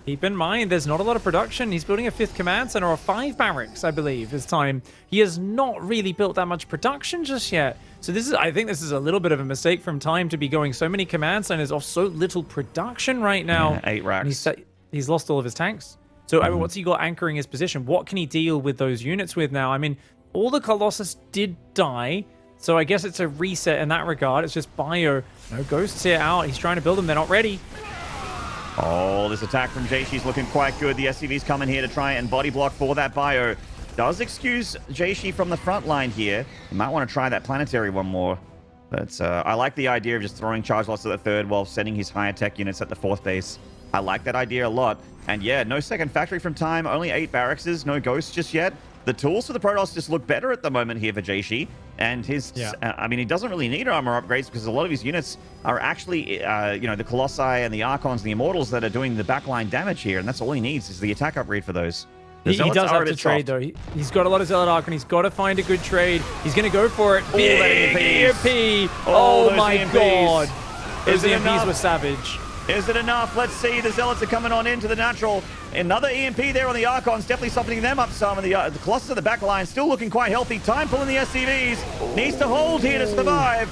Keep in mind, there's not a lot of production. He's building a 5th command center or 5 barracks, I believe, this time. He has not really built that much production just yet. So this is, I think this is a little bit of a mistake from Time to be going so many command centers off so little production right now. Yeah, 8 racks. He's lost all of his tanks. So I mean, what's he got anchoring his position? What can he deal with those units with now? I mean, all the Colossus did die. So I guess it's a reset in that regard. It's just bio. No ghosts here out. He's trying to build them. They're not ready. Oh, this attack from Jieshi's looking quite good. The SCV's coming here to try and body block for that bio. Does excuse Jieshi from the front line here. You might want to try that planetary one more. But I like the idea of just throwing charge lots at the 3rd while sending his higher tech units at the 4th base. I like that idea a lot. And yeah, no second factory from Time. Only 8 barracks, no ghosts just yet. The tools for the Protoss just look better at the moment here for Jieshi. And his, I mean, he doesn't really need armor upgrades because a lot of his units are actually, you know, the Colossi and the Archons and the Immortals that are doing the backline damage here. And that's all he needs is the attack upgrade for those. He does have to trade, though. He's got a lot of Zealot Archon. He's got to find a good trade. He's going to go for it. Big EMP. Oh my God. Those EMPs were savage. Is it enough? Let's see. The Zealots are coming on into the natural. Another EMP there on the Archons, definitely softening them up some. And the Colossus of the back line still looking quite healthy. Time pulling the SCVs. Needs to hold here to survive.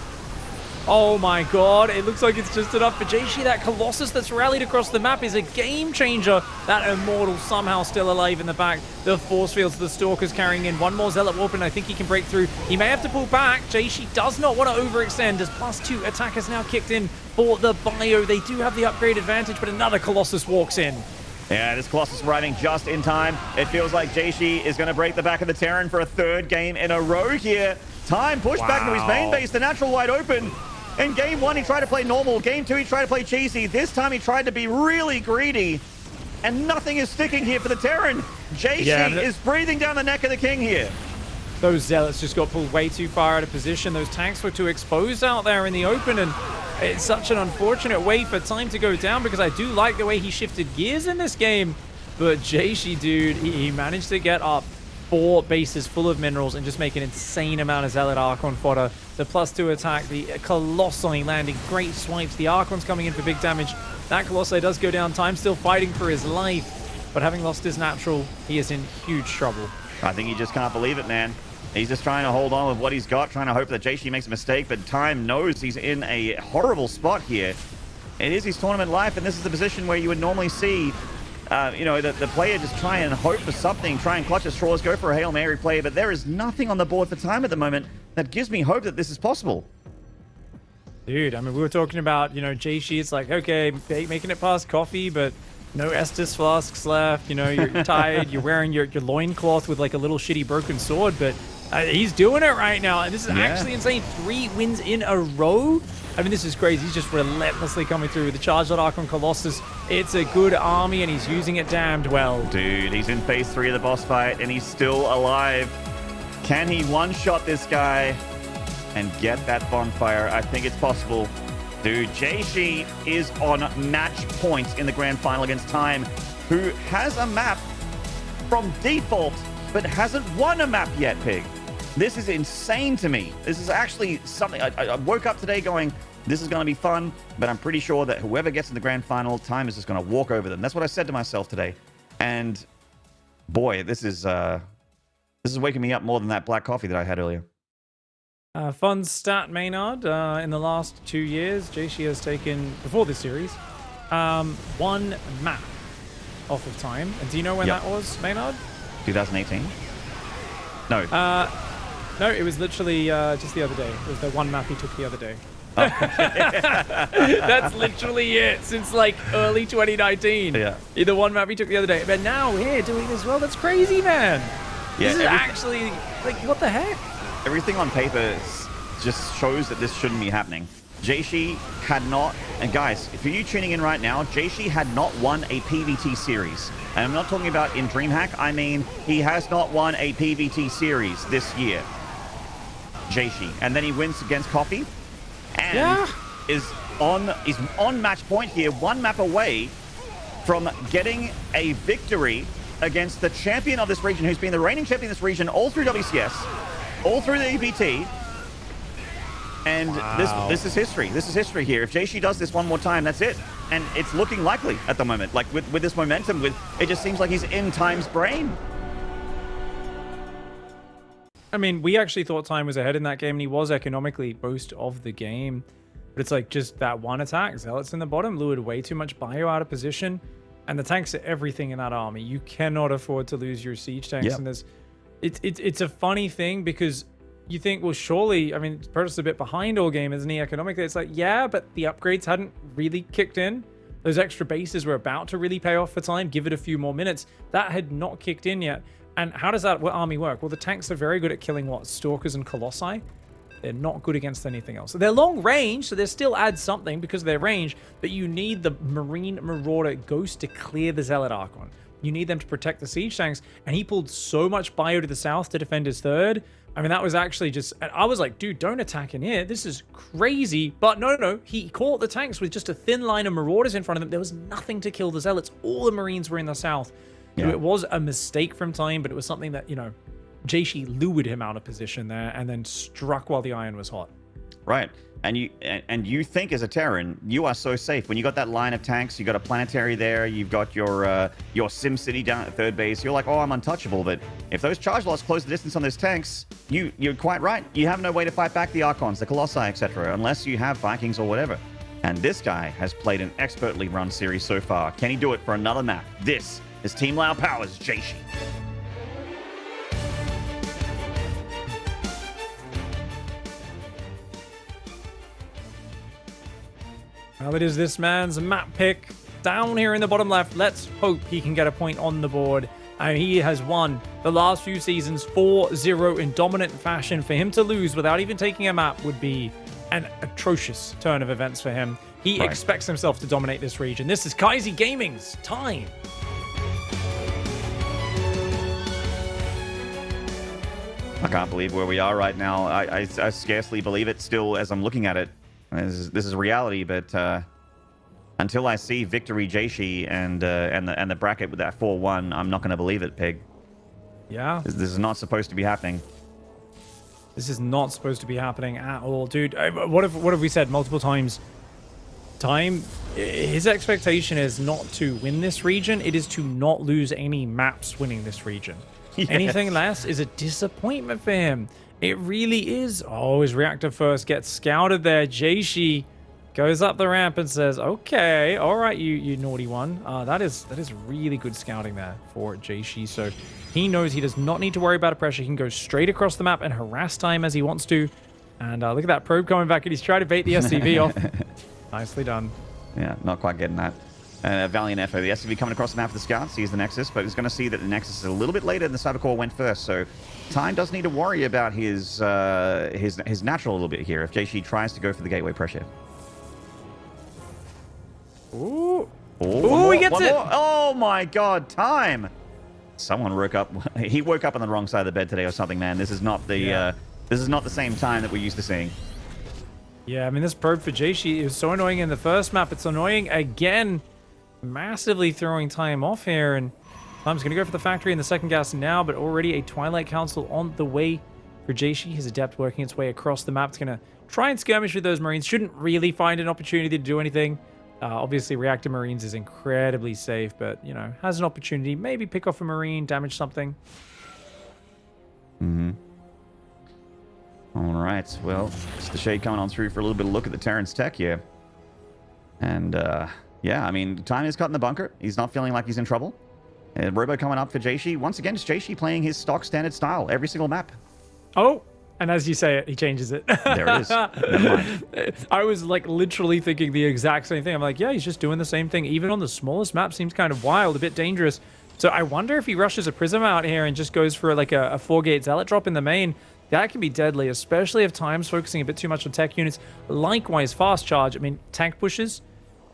Oh my God. It looks like it's just enough for Jieshi. That Colossus that's rallied across the map is a game changer. That Immortal somehow still alive in the back. The force fields, the Stalkers carrying in. One more Zealot Warp, and I think he can break through. He may have to pull back. Jieshi does not want to overextend as +2 attackers now kicked in for the bio. They do have the upgrade advantage, but another Colossus walks in. Yeah, this Colossus arriving just in time. It feels like Jieshi is going to break the back of the Terran for a 3rd game in a row here. Time pushed back into his main base, the natural wide open. In game 1, he tried to play normal. Game 2, he tried to play cheesy. This time, he tried to be really greedy. And nothing is sticking here for the Terran. Jieshi is breathing down the neck of the king here. Those Zealots just got pulled way too far out of position. Those tanks were too exposed out there in the open, and it's such an unfortunate way for Time to go down because I do like the way he shifted gears in this game. But Jieshi, dude, he managed to get up 4 bases full of minerals and just make an insane amount of Zealot Archon fodder. The +2 attack, the Colossi landing great swipes. The Archons coming in for big damage. That Colossi does go down. Time still fighting for his life, but having lost his natural, he is in huge trouble. I think he just can't believe it, man. He's just trying to hold on with what he's got, trying to hope that Jieshi makes a mistake, but Time knows he's in a horrible spot here. It is his tournament life, and this is the position where you would normally see you know, the player just try and hope for something, try and clutch at straws, go for a Hail Mary play, but there is nothing on the board for Time at the moment that gives me hope that this is possible. Dude, I mean, we were talking about, you know, Jieshi, it's like, okay, making it past coffee, but no Estus flasks left, you know, you're tired, you're wearing your loincloth with like a little shitty broken sword, but he's doing it right now, and this is actually insane. 3 wins in a row. I mean, this is crazy. He's just relentlessly coming through with the Charged Archon Colossus. It's a good army, and he's using it damned well. Dude, he's in phase 3 of the boss fight, and he's still alive. Can he one-shot this guy and get that bonfire? I think it's possible. Dude, Jieshi is on match point in the grand final against Time, who has a map from default, but hasn't won a map yet, Pig. This is insane to me. This is actually something I woke up today going, this is going to be fun, but I'm pretty sure that whoever gets in the grand final, Time is just going to walk over them. That's what I said to myself today. And boy, this is waking me up more than that black coffee that I had earlier. Fun stat, Maynard. In the last 2 years, Jieshi has taken, before this series, 1 map off of Time. And do you know when that was, Maynard? 2018? No. No, it was literally just the other day. It was the 1 map he took the other day. Oh. That's literally it, since like early 2019. Yeah. The 1 map he took the other day. But now here doing this well, that's crazy, man. Yeah, this is actually, like, what the heck? Everything on paper just shows that this shouldn't be happening. Jieshi cannot And guys, for you tuning in right now, Jieshi had not won a PvT series. And I'm not talking about in DreamHack. I mean, he has not won a PvT series this year. Jieshi. And then he wins against Coffee. And is on match point here, one map away from getting a victory against the champion of this region, who's been the reigning champion of this region all through WCS, all through the EBT. And this is history. This is history here. If Jieshi does this one more time, that's it. And it's looking likely at the moment. Like with this momentum, it just seems like he's in Time's brain. I mean, we actually thought Time was ahead in that game, and he was economically most of the game. But it's like just that one attack. Zealots in the bottom lured way too much bio out of position. And the tanks are everything in that army. You cannot afford to lose your siege tanks. And it's a funny thing because you think, well, surely, I mean, Protoss a bit behind all game, isn't he, economically? It's like, yeah, but the upgrades hadn't really kicked in. Those extra bases were about to really pay off for Time. Give it a few more minutes. That had not kicked in yet. And how does that army work? Well, the tanks are very good at killing, what, Stalkers and Colossi? They're not good against anything else. So they're long range, so they still add something because of their range, but you need the Marine Marauder Ghost to clear the Zealot Archon. You need them to protect the siege tanks, and he pulled so much bio to the south to defend his third. I mean, that was actually just... I was like, dude, don't attack in here. This is crazy. But no. He caught the tanks with just a thin line of Marauders in front of them. There was nothing to kill the Zealots. All the Marines were in the south. Yeah. So it was a mistake from Time, but it was something that, you know, Jieshi lured him out of position there and then struck while the iron was hot. Right. And you think as a Terran, you are so safe. When you got that line of tanks, you got a planetary there, you've got your Sim City down at third base, you're like, oh, I'm untouchable. But if those charge lots close the distance on those tanks, you're quite right. You have no way to fight back the Archons, the Colossi, etc., unless you have Vikings or whatever. And this guy has played an expertly run series so far. Can he do it for another map? This is Team Lao Power's Jieshi. Well, it is this man's map pick down here in the bottom left. Let's hope he can get a point on the board. He has won the last few seasons 4-0 in dominant fashion. For him to lose without even taking a map would be an atrocious turn of events for him. He expects himself to dominate this region. This is Kaizi Gaming's time. I can't believe where we are right now. I scarcely believe it still as I'm looking at it. This is reality, but until I see victory Jieshi and the bracket with that 4-1, I'm not going to believe it, Pig. Yeah. This is not supposed to be happening. This is not supposed to be happening at all, dude. What have we said multiple times? Time, his expectation is not to win this region. It is to not lose any maps winning this region. Yes. Anything less is a disappointment for him. It really is. Oh, his reactor first gets scouted there. Jieshi goes up the ramp and says, okay, all right, you naughty one. That is really good scouting there for Jieshi. So he knows he does not need to worry about a pressure. He can go straight across the map and harass Time as he wants to. And look at that probe coming back, and he's trying to bait the SCV off. Nicely done. Yeah, not quite getting that. Valiant effort. The SCV coming across the map for the scout, sees the Nexus, but he's going to see that the Nexus is a little bit later than the Cybercore went first. So Time does need to worry about his natural a little bit here if Jieshi tries to go for the gateway pressure. Ooh. Ooh, he gets it. Oh my god, Time. Someone woke up. He woke up on the wrong side of the bed today or something, man. This is not the this is not the same Time that we're used to seeing. Yeah, I mean, this probe for Jieshi is so annoying in the first map. It's annoying again. Massively throwing Time off here, and Time's going to go for the factory in the second gas now, but already a Twilight Council on the way for Jieshi. His Adept working its way across the map. It's going to try and skirmish with those Marines. Shouldn't really find an opportunity to do anything. Obviously, Reactor Marines is incredibly safe, but, you know, has an opportunity. Maybe pick off a Marine, damage something. Mm-hmm. All right. Well, it's the Shade coming on through for a little bit of look at the Terran's tech here. And, yeah, I mean, Time is cut in the bunker. He's not feeling like he's in trouble. Robo coming up for Jieshi. Once again, it's Jieshi playing his stock standard style every single map. Oh, and as you say it, he changes it. There it is. Never mind. I was like literally thinking the exact same thing. I'm like, yeah, he's just doing the same thing. Even on the smallest map, seems kind of wild, a bit dangerous. So I wonder if he rushes a Prism out here and just goes for like a 4-gate Zealot drop in the main. That can be deadly, especially if Time's focusing a bit too much on tech units. Likewise, fast charge. I mean, tank pushes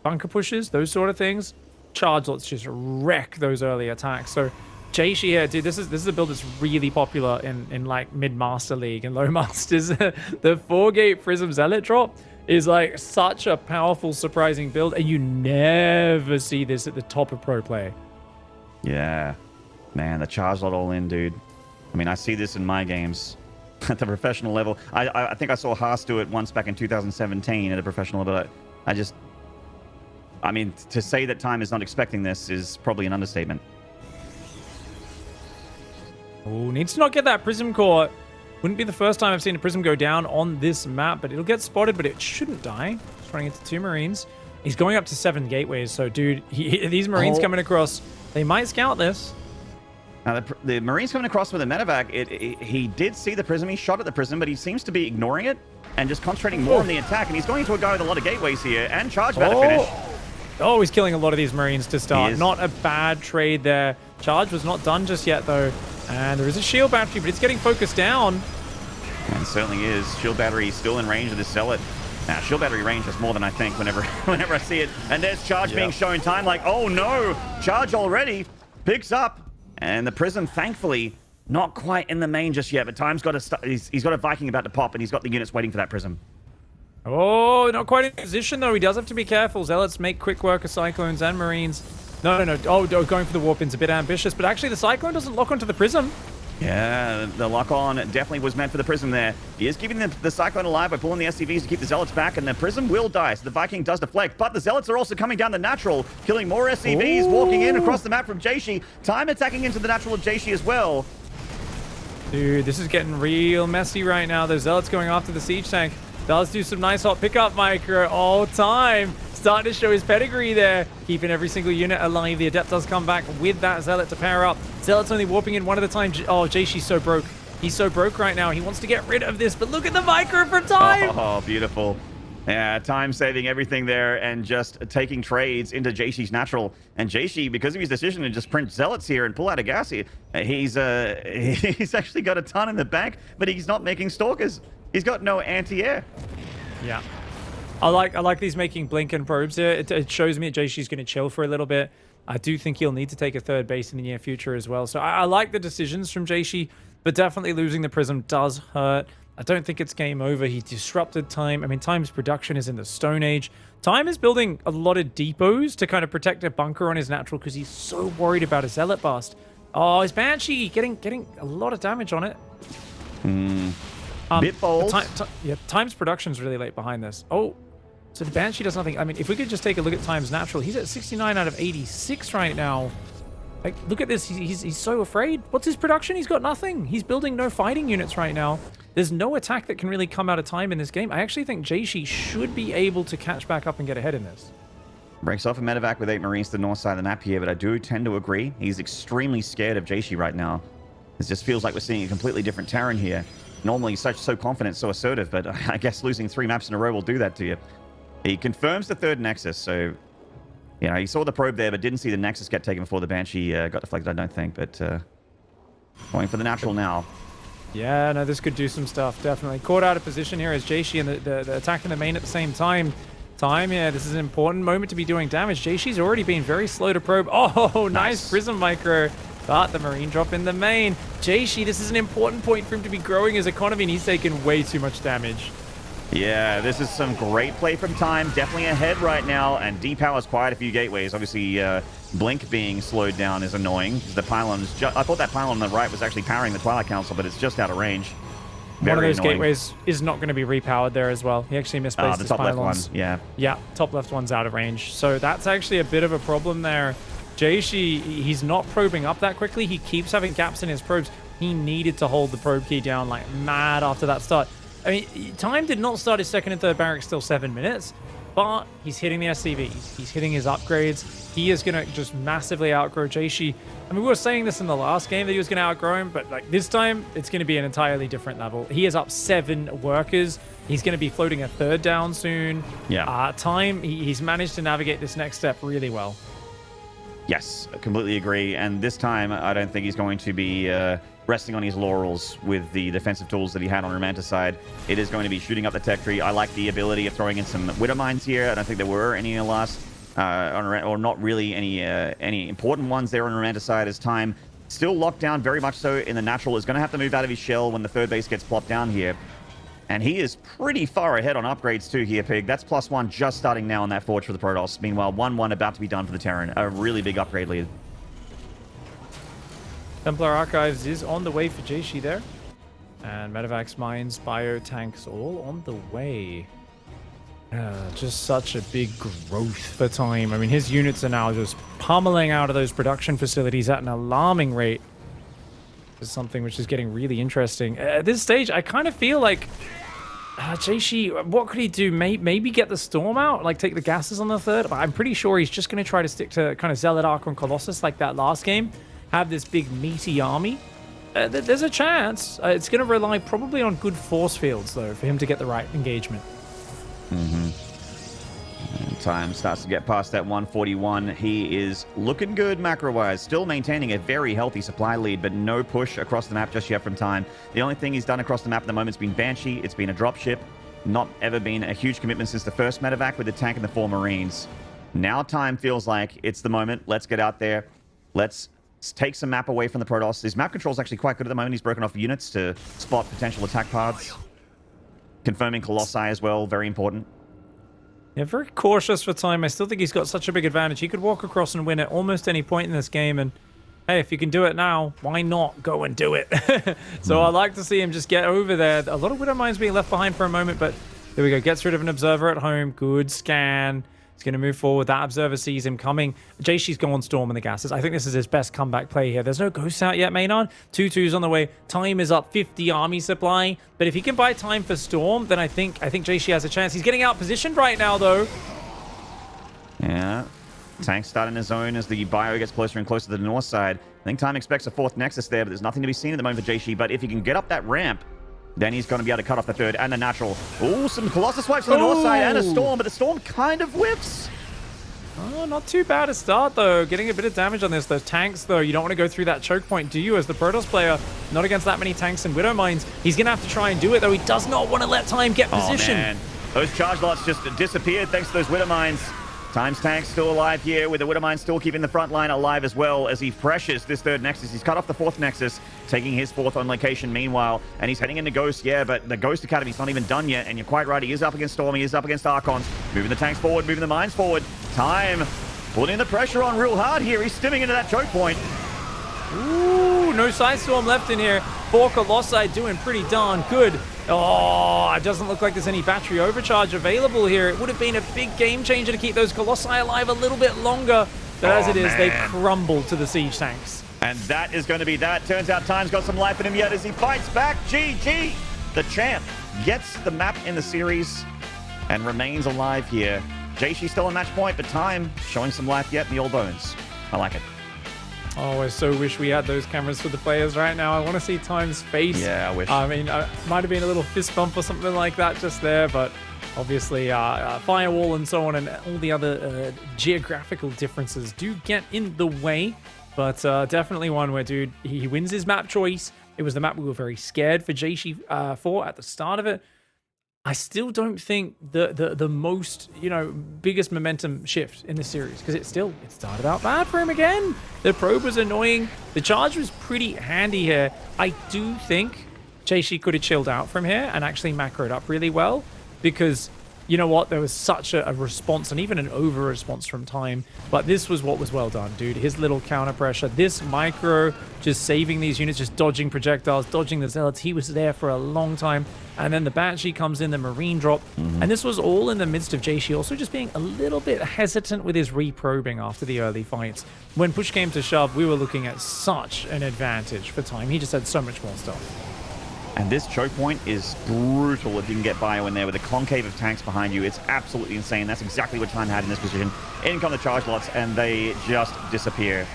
bunker pushes, those sort of things, charge lots just wreck those early attacks. So Jieshi here, dude, this is a build that's really popular in like mid-master league and low masters. The 4-gate Prism Zealot drop is like such a powerful, surprising build, and you never see this at the top of pro play. Yeah, man, the charge lot all in, dude. I mean, I see this in my games at the professional level. I think I saw Haas do it once back in 2017 at a professional level. I mean, to say that Time is not expecting this is probably an understatement. Oh, needs to not get that Prism core. Wouldn't be the first time I've seen a Prism go down on this map, but it'll get spotted, but it shouldn't die. Just running into 2 Marines. He's going up to 7 gateways, so dude, these Marines coming across, they might scout this. Now, the Marines coming across with a medevac, he did see the Prism, he shot at the Prism, but he seems to be ignoring it and just concentrating more on the attack, and he's going to a guy with a lot of gateways here, and charge about to finish. Oh, he's killing a lot of these Marines to start. Not a bad trade there. Charge was not done just yet, though. And there is a shield battery, but it's getting focused down. And it certainly is. Shield battery still in range of this Zealot. Now, shield battery range is more than I think whenever I see it. And there's charge being shown. Time like, oh no, charge already. Picks up. And the Prism, thankfully, not quite in the main just yet. But Time's got he's got a Viking about to pop, and he's got the units waiting for that Prism. Oh, not quite in position, though. He does have to be careful. Zealots make quick work of Cyclones and Marines. No. Oh, going for the Warpin's a bit ambitious, but actually the Cyclone doesn't lock onto the Prism. Yeah, the lock-on definitely was meant for the Prism there. He is keeping the Cyclone alive by pulling the SCVs to keep the Zealots back, and the Prism will die, so the Viking does deflect. But the Zealots are also coming down the natural, killing more SCVs, walking in across the map from Jieshi. Time attacking into the natural of Jieshi as well. Dude, this is getting real messy right now. The Zealots going after the Siege Tank. Does do some nice hot pickup micro all time. Starting to show his pedigree there. Keeping every single unit alive. The Adept does come back with that Zealot to pair up. Zealot's only warping in one at a time. Oh, Jieshi's so broke. He's so broke right now. He wants to get rid of this, but look at the micro for Time. Oh, beautiful. Yeah, Time saving everything there and just taking trades into Jieshi's natural. And Jieshi, because of his decision to just print Zealots here and pull out a gas here, he's actually got a ton in the bank, but he's not making Stalkers. He's got no anti-air. Yeah. I like these making blink and probes here. It shows me that Jieshi's going to chill for a little bit. I do think he'll need to take a 3rd base in the near future as well. So I like the decisions from Jieshi, but definitely losing the Prism does hurt. I don't think it's game over. He disrupted Time. I mean, Time's production is in the Stone Age. Time is building a lot of depots to kind of protect a bunker on his natural because he's so worried about a Zealot bust. Oh, his Banshee getting a lot of damage on it. Bit bold. Time's production's really late behind this. Oh, so the Banshee does nothing. I mean, if we could just take a look at Time's natural, he's at 69 out of 86 right now. Like, look at this. He's so afraid. What's his production? He's got nothing. He's building no fighting units right now. There's no attack that can really come out of Time in this game. I actually think Jieshi should be able to catch back up and get ahead in this. Breaks off a medevac with 8 Marines to the north side of the map here, but I do tend to agree. He's extremely scared of Jieshi right now. It just feels like we're seeing a completely different Terran here. Normally he's so confident, so assertive, but I guess losing 3 maps in a row will do that to you. He confirms the 3rd Nexus, so... You know, he saw the probe there, but didn't see the Nexus get taken before the Banshee got deflected, I don't think, but... going for the natural now. Yeah, no, this could do some stuff, definitely. Caught out of position here as Jieshi and the attacking the main at the same time. Yeah, this is an important moment to be doing damage. Jieshi's already been very slow to probe. Oh, nice Prism micro. But the Marine drop in the main. Jieshi, this is an important point for him to be growing his economy, and he's taken way too much damage. Yeah, this is some great play from Time. Definitely ahead right now, and depowers quite a few gateways. Obviously, Blink being slowed down is annoying. The pylon's I thought that pylon on the right was actually powering the Twilight Council, but it's just out of range. One of those gateways is not going to be repowered there as well. He actually misplaced his pylons. The top left one, yeah. Yeah, top left one's out of range. So that's actually a bit of a problem there. Jieshi, he's not probing up that quickly. He keeps having gaps in his probes. He needed to hold the probe key down like mad after that start. I mean, Time did not start his 2nd and 3rd barracks till 7 minutes, but he's hitting the SCVs. He's hitting his upgrades. He is going to just massively outgrow Jieshi. I mean, we were saying this in the last game that he was going to outgrow him, but like this time, it's going to be an entirely different level. He is up 7 workers. He's going to be floating a 3rd down soon. Yeah. Time, he's managed to navigate this next step really well. Yes, I completely agree. And this time, I don't think he's going to be resting on his laurels with the defensive tools that he had on Romanticide. It is going to be shooting up the tech tree. I like the ability of throwing in some Widow Mines here. I don't think there were any in the last or not really any important ones there on Orlando side, as Time still locked down very much so in the natural. Is going to have to move out of his shell when the third base gets plopped down here. And he is pretty far ahead on upgrades too here, Pig. That's +1 just starting now on that Forge for the Protoss. Meanwhile, 1-1 about to be done for the Terran. A really big upgrade lead. Templar Archives is on the way for Jieshi there. And Medevacs, Mines, Bio, Tanks all on the way. Just such a big growth for Time. I mean, his units are now just pummeling out of those production facilities at an alarming rate. Is something which is getting really interesting. At this stage, I kind of feel like Jieshi, what could he do? Maybe get the Storm out, like take the gases on the third. But I'm pretty sure he's just going to try to stick to kind of Zealot, Arc, and Colossus like that last game. Have this big meaty army. There's a chance. It's going to rely probably on good force fields, though, for him to get the right engagement. And Time starts to get past that 141. He is looking good macro-wise, still maintaining a very healthy supply lead, but no push across the map just yet from Time. The only thing he's done across the map at the moment has been Banshee. It's been a dropship. Not ever been a huge commitment since the first medevac with the tank and the 4 Marines. Now Time feels like it's the moment. Let's get out there. Let's take some map away from the Protoss. His map control is actually quite good at the moment. He's broken off units to spot potential attack paths. Confirming Colossi as well, very important. Yeah, very cautious for Time. I still think he's got such a big advantage. He could walk across and win at almost any point in this game. And hey, if you can do it now, why not go and do it? So I'd like to see him just get over there. A lot of Widow Mines being left behind for a moment, but there we go. Gets rid of an Observer at home. Good scan. He's going to move forward. That Observer sees him coming. Jayshi's gone Storm in the gases. I think this is his best comeback play here. There's no Ghosts out yet, Maynard. 2-2's on the way. Time is up 50 army supply. But if he can buy time for Storm, then I think Jieshi has a chance. He's getting out positioned right now, though. Yeah. Tank starting his zone as the bio gets closer and closer to the north side. I think Time expects a 4th Nexus there, but there's nothing to be seen at the moment for Jieshi. But if he can get up that ramp, then he's going to be able to cut off the 3rd and the natural. Oh, some Colossus wipes on the north side and a Storm, but the Storm kind of whiffs. Oh, not too bad a start, though. Getting a bit of damage on this. Those tanks, though, you don't want to go through that choke point, do you, as the Protoss player? Not against that many tanks and Widow Mines. He's going to have to try and do it, though. He does not want to let Time get position. Oh, man. Those charge lots just disappeared thanks to those Widow Mines. Time's tank's still alive here, with the Widow Mine still keeping the front line alive as well as he pressures this 3rd Nexus. He's cut off the 4th Nexus, taking his 4th on location meanwhile, and he's heading into Ghost, yeah, but the Ghost Academy's not even done yet, and you're quite right, he is up against Storm, he is up against Archons, moving the tanks forward, moving the mines forward. Time putting the pressure on real hard here. He's stimming into that choke point. Ooh, no Side Storm left in here. 4 Colossi doing pretty darn good. Oh, it doesn't look like there's any battery overcharge available here. It would have been a big game changer to keep those Colossi alive a little bit longer. But as it is, they crumble to the siege tanks. And that is going to be that. Turns out Time's got some life in him yet as he fights back. GG! The champ gets the map in the series and remains alive here. Jieshi still on match point, but Time showing some life yet in the old bones. I like it. Oh, I so wish we had those cameras for the players right now. I want to see Time's face. Yeah, I wish. I mean, might have been a little fist bump or something like that just there, but obviously firewall and so on and all the other geographical differences do get in the way. But definitely one where, dude, he wins his map choice. It was the map we were very scared for Jieshi for at the start of it. I still don't think the most, biggest momentum shift in the series, because it started out bad for him again. The probe was annoying. The charge was pretty handy here. I do think Jieshi could have chilled out from here and actually macroed up really well, because you know what? There was such a response and even an over response from Time. But this was what was well done, dude. His little counter pressure, this micro, just saving these units, just dodging projectiles, dodging the Zealots. He was there for a long time. And then the Banshee comes in, the Marine drop. And this was all in the midst of Jieshi also just being a little bit hesitant with his reprobing after the early fights. When push came to shove, we were looking at such an advantage for Time. He just had so much more stuff. And this choke point is brutal if you can get bio in there with a concave of tanks behind you. It's absolutely insane. That's exactly what Time had in this position. In come the charge lots, and they just disappear.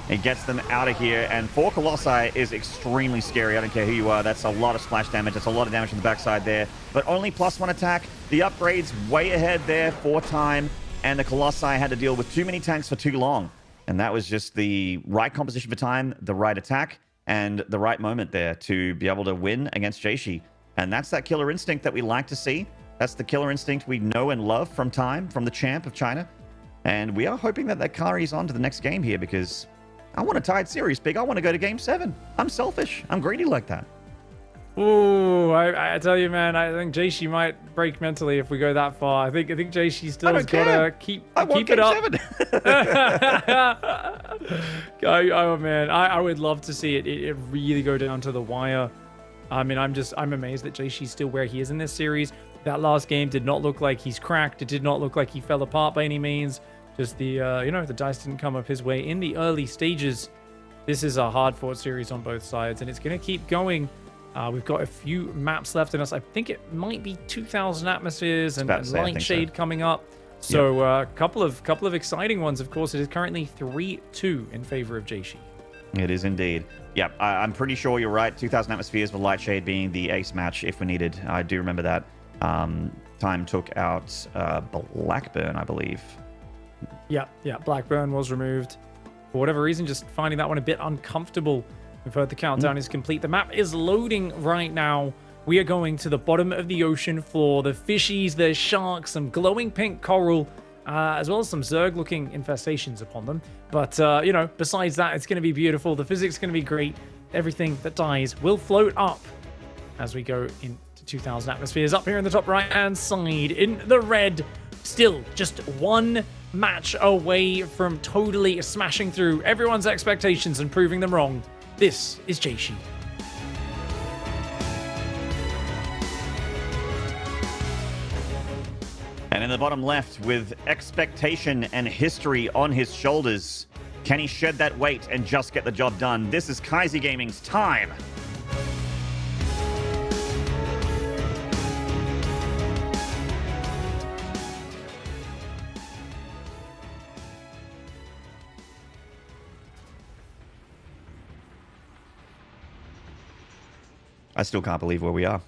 It gets them out of here, and 4 Colossi is extremely scary. I don't care who you are. That's a lot of splash damage. That's a lot of damage from the backside there. But only +1 attack. The upgrade's way ahead there for Time, and the Colossi had to deal with too many tanks for too long. And that was just the right composition for Time, the right attack, and the right moment there to be able to win against Jieshi. And that's that killer instinct that we like to see. That's the killer instinct we know and love from Time, from the champ of China. And we are hoping that that carries on to the next game here because I want a tied series, Big. I want to go to game 7. I'm selfish. I'm greedy like that. Ooh, I tell you, man, I think Jieshi might break mentally if we go that far. I think Jieshi still has got to keep it up. 7. Oh man, I would love to see it really go down to the wire. I mean, I'm amazed that Jieshi's still where he is in this series. That last game did not look like he's cracked. It did not look like he fell apart by any means. Just the the dice didn't come up his way in the early stages. This is a hard fought series on both sides, and it's going to keep going. We've got a few maps left in us. I think it might be 2,000 atmospheres and light shade coming up. So a couple of exciting ones. Of course, it is currently 3-2 in favor of Jieshi. It is indeed. Yeah, I'm pretty sure you're right. 2,000 atmospheres with light shade being the ace match if we needed. I do remember that. Time took out Blackburn, I believe. Yeah, Blackburn was removed. For whatever reason, just finding that one a bit uncomfortable. We've heard the countdown is complete. The map is loading right now. We are going to the bottom of the ocean floor. The fishies, the sharks, some glowing pink coral, as well as some Zerg-looking infestations upon them. But, besides that, it's going to be beautiful. The physics is going to be great. Everything that dies will float up as we go into 2,000 atmospheres. Up here in the top right-hand side, in the red, still just one match away from totally smashing through everyone's expectations and proving them wrong. This is Jieshi. And in the bottom left, with expectation and history on his shoulders, can he shed that weight and just get the job done? This is Kaiser Gaming's time. I still can't believe where we are.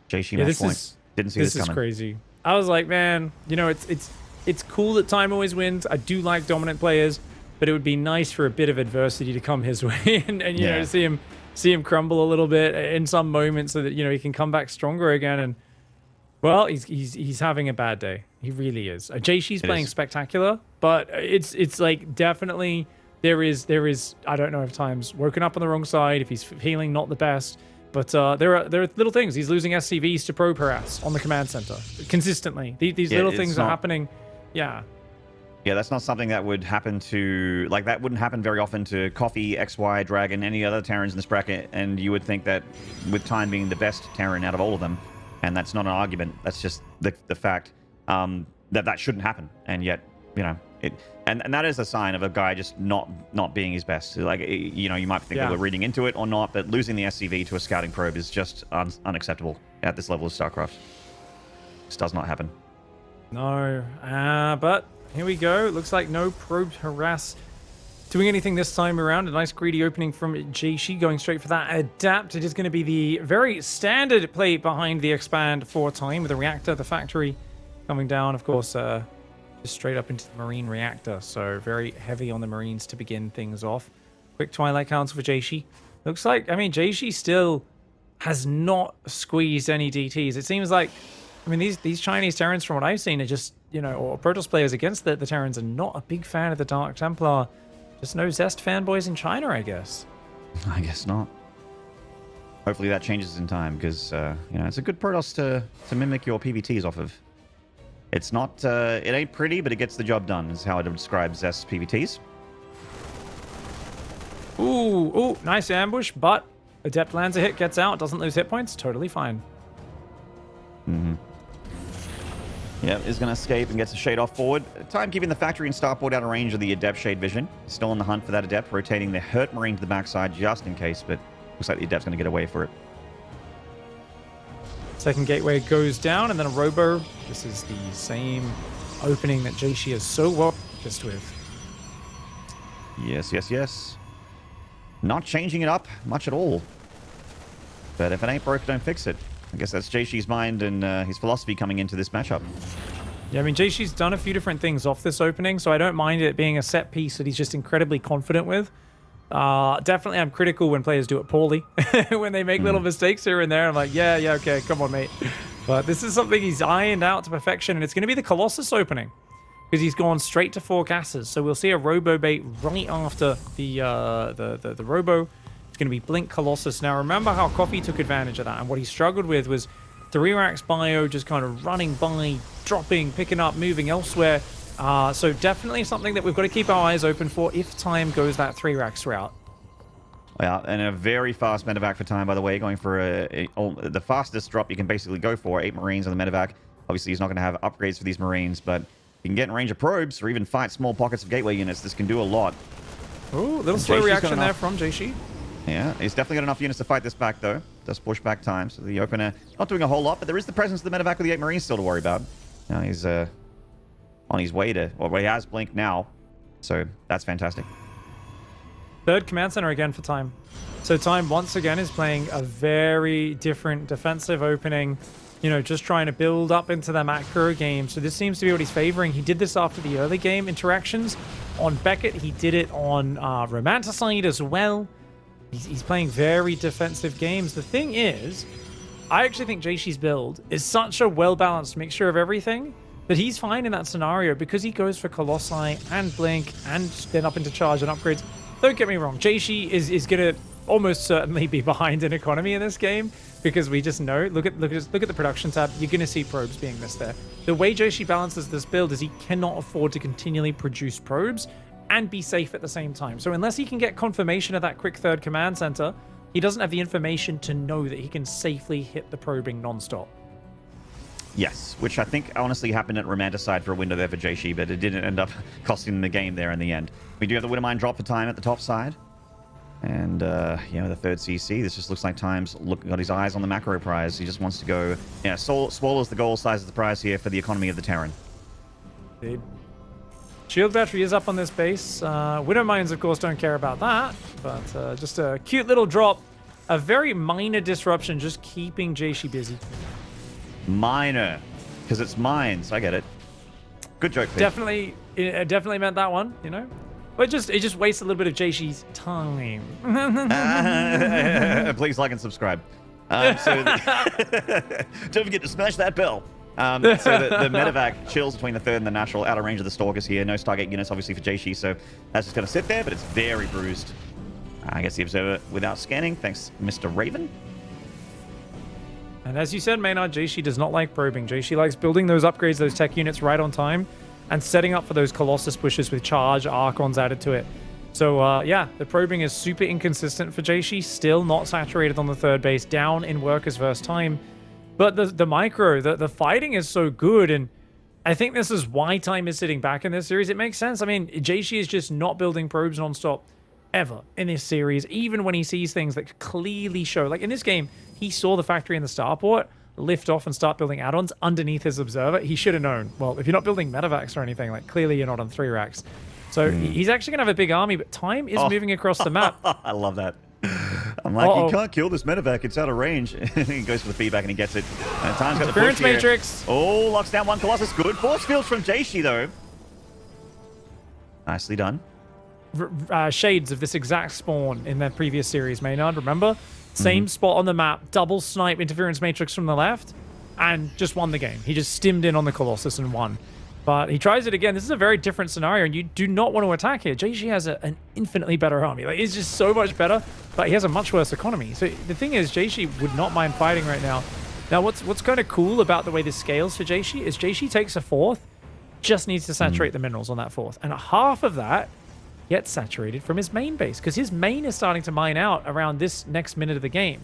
Jieshi match point. Didn't see this coming. This is crazy. I was like, man, it's cool that time always wins. I do like dominant players, but it would be nice for a bit of adversity to come his way and you know, see him crumble a little bit in some moments so that, he can come back stronger again. And well, he's having a bad day. He really is. Jieshi's playing spectacular, but it's like definitely there is I don't know if time's woken up on the wrong side, if he's feeling not the best. But there are little things. He's losing SCVs to probe harass on the command center consistently. These little things are happening. Yeah. Yeah, that's not something that would happen to... Like, that wouldn't happen very often to Coffee, XY, Dragon, any other Terrans in this bracket. And you would think that with Time being the best Terran out of all of them, and that's not an argument, that's just the fact, that shouldn't happen. And yet, and that is a sign of a guy just not being his best. Like, you might think that we're reading into it or not, but losing the SCV to a scouting probe is just unacceptable at this level of StarCraft. This does not happen. No, but here we go. It looks like no probed harass doing anything this time around. A nice greedy opening from Jieshi, going straight for that adapt. It is going to be the very standard play behind the expand for Time with the reactor, the factory coming down, of course, straight up into the marine reactor, so very heavy on the marines to begin things off. Quick Twilight Council for Jieshi. Looks like, Jieshi still has not squeezed any DTs. It seems like, these Chinese Terrans, from what I've seen, are just, or Protoss players against the Terrans are not a big fan of the Dark Templar. Just no Zest fanboys in China, I guess. I guess not. Hopefully that changes in time, because, it's a good Protoss to mimic your PVTs off of. It's not, it ain't pretty, but it gets the job done, is how I would describe Zest's PVTs. Ooh, nice ambush, but Adept lands a hit, gets out, doesn't lose hit points, totally fine. Yep, is going to escape and gets a shade off forward. Time keeping the factory and starport out of range of the Adept shade vision. Still on the hunt for that Adept, rotating the hurt marine to the backside just in case, but looks like the Adept's going to get away for it. Second gateway goes down, and then a robo. This is the same opening that Jieshi is so well practiced with. Yes. Not changing it up much at all. But if it ain't broke, don't fix it. I guess that's Jieshi's mind and his philosophy coming into this matchup. Yeah, Jieshi's done a few different things off this opening, so I don't mind it being a set piece that he's just incredibly confident with. Definitely I'm critical when players do it poorly. When they make little mistakes here and there, I'm like, yeah, okay, come on, mate. But this is something he's ironed out to perfection, and it's going to be the Colossus opening. because he's gone straight to 4 gases. So we'll see a Robo bait right after the Robo. It's going to be Blink Colossus. Now, remember how Coffee took advantage of that, and what he struggled with was 3 racks bio just kind of running by, dropping, picking up, moving elsewhere. So definitely something that we've got to keep our eyes open for if Time goes that 3 racks route. Yeah, and a very fast medevac for Time, by the way, going for the fastest drop you can basically go for, 8 Marines on the medevac. Obviously, he's not going to have upgrades for these Marines, but you can get in range of probes or even fight small pockets of gateway units. This can do a lot. Ooh, little slow reaction there from Jieshi. Yeah, he's definitely got enough units to fight this back, though. Does push back Time, so the opener not doing a whole lot, but there is the presence of the medevac with the 8 Marines still to worry about. Now he's on his way to... Well, he has Blink now, so that's fantastic. 3rd command center again for Time. So Time once again is playing a very different defensive opening, you know, just trying to build up into the macro game. So this seems to be what he's favoring. He did this after the early game interactions on Beckett. He did it on Romanticide as well. He's playing very defensive games. The thing is, I actually think Jieshi's build is such a well-balanced mixture of everything that he's fine in that scenario because he goes for Colossi and Blink and then up into charge and upgrades. Don't get me wrong, Jieshi is going to almost certainly be behind in economy in this game because we just know, look at the production tab, you're going to see probes being missed there. The way Jieshi balances this build is he cannot afford to continually produce probes and be safe at the same time. So unless he can get confirmation of that quick 3rd command center, he doesn't have the information to know that he can safely hit the probing non-stop. Yes, which I think honestly happened at Romanticide for a window there for Jieshi, but it didn't end up costing him the game there in the end. We do have the Widowmine drop for Time at the top side. And, you know, the 3rd CC, this just looks like Time's got his eyes on the macro prize. He just wants to go, yeah, swallows the goal size of the prize here for the economy of the Terran. Indeed. Shield battery is up on this base. Widowmines, of course, don't care about that, but just a cute little drop. A very minor disruption, just keeping Jieshi busy. Minor, because it's mines. I get it. Good joke, Pete. Definitely meant that one, you know? But it just wastes a little bit of Jieshi's time. Please like and subscribe. Don't forget to smash that bell. So the medevac chills between the 3rd and the natural, out of range of the Stalkers here. No Stargate units, obviously, for Jieshi, so that's just going to sit there, but it's very bruised. I guess the Observer without scanning. Thanks, Mr. Raven. And as you said, Maynard, Jieshi does not like probing. Jieshi likes building those upgrades, those tech units right on time, and setting up for those Colossus pushes with charge, Archons added to it. So, yeah, the probing is super inconsistent for Jieshi, still not saturated on the 3rd base, down in workers versus Time. But the micro, the fighting is so good, and I think this is why Time is sitting back in this series. It makes sense. I mean, Jieshi is just not building probes nonstop ever in this series, even when he sees things that clearly show. Like in this game, he saw the factory in the starport lift off and start building add-ons underneath his Observer. He should have known. Well, if you're not building medevacs or anything, like clearly you're not on 3 racks. So he's actually going to have a big army, but Time is moving across the map. I love that. I'm like, you can't kill this medevac. It's out of range. He goes for the feedback and he gets it. And Time's got the push here. Matrix. Oh, locks down 1 Colossus. Good force fields from Jieshi, though. Nicely done. Shades of this exact spawn in their previous series, Maynard, remember? Same spot on the map, double snipe interference matrix from the left, and just won the game. He just stimmed in on the Colossus and won. But he tries it again. This is a very different scenario, and you do not want to attack here. Jieshi has an infinitely better army. Like, it's just so much better, but he has a much worse economy. So the thing is, Jieshi would not mind fighting right now. Now, what's kind of cool about the way this scales for Jieshi is Jieshi takes a 4th, just needs to saturate the minerals on that 4th. And half of that gets saturated from his main base, because his main is starting to mine out around this next minute of the game.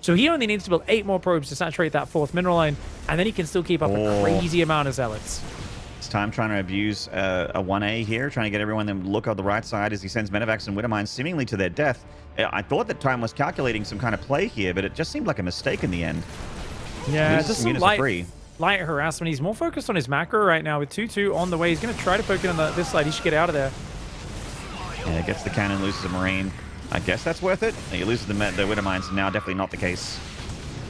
So he only needs to build 8 more probes to saturate that 4th mineral line, and then he can still keep up a crazy amount of zealots. It's Time trying to abuse a 1A here, trying to get everyone to look on the right side as he sends medevacs and Widowmines seemingly to their death. I thought that Time was calculating some kind of play here, but it just seemed like a mistake in the end. Yeah, just some light harassment. He's more focused on his macro right now with 2-2 on the way. He's going to try to poke it on this side. He should get out of there. Yeah, gets the cannon, loses a Marine. I guess that's worth it. He loses the Widowmines, now definitely not the case.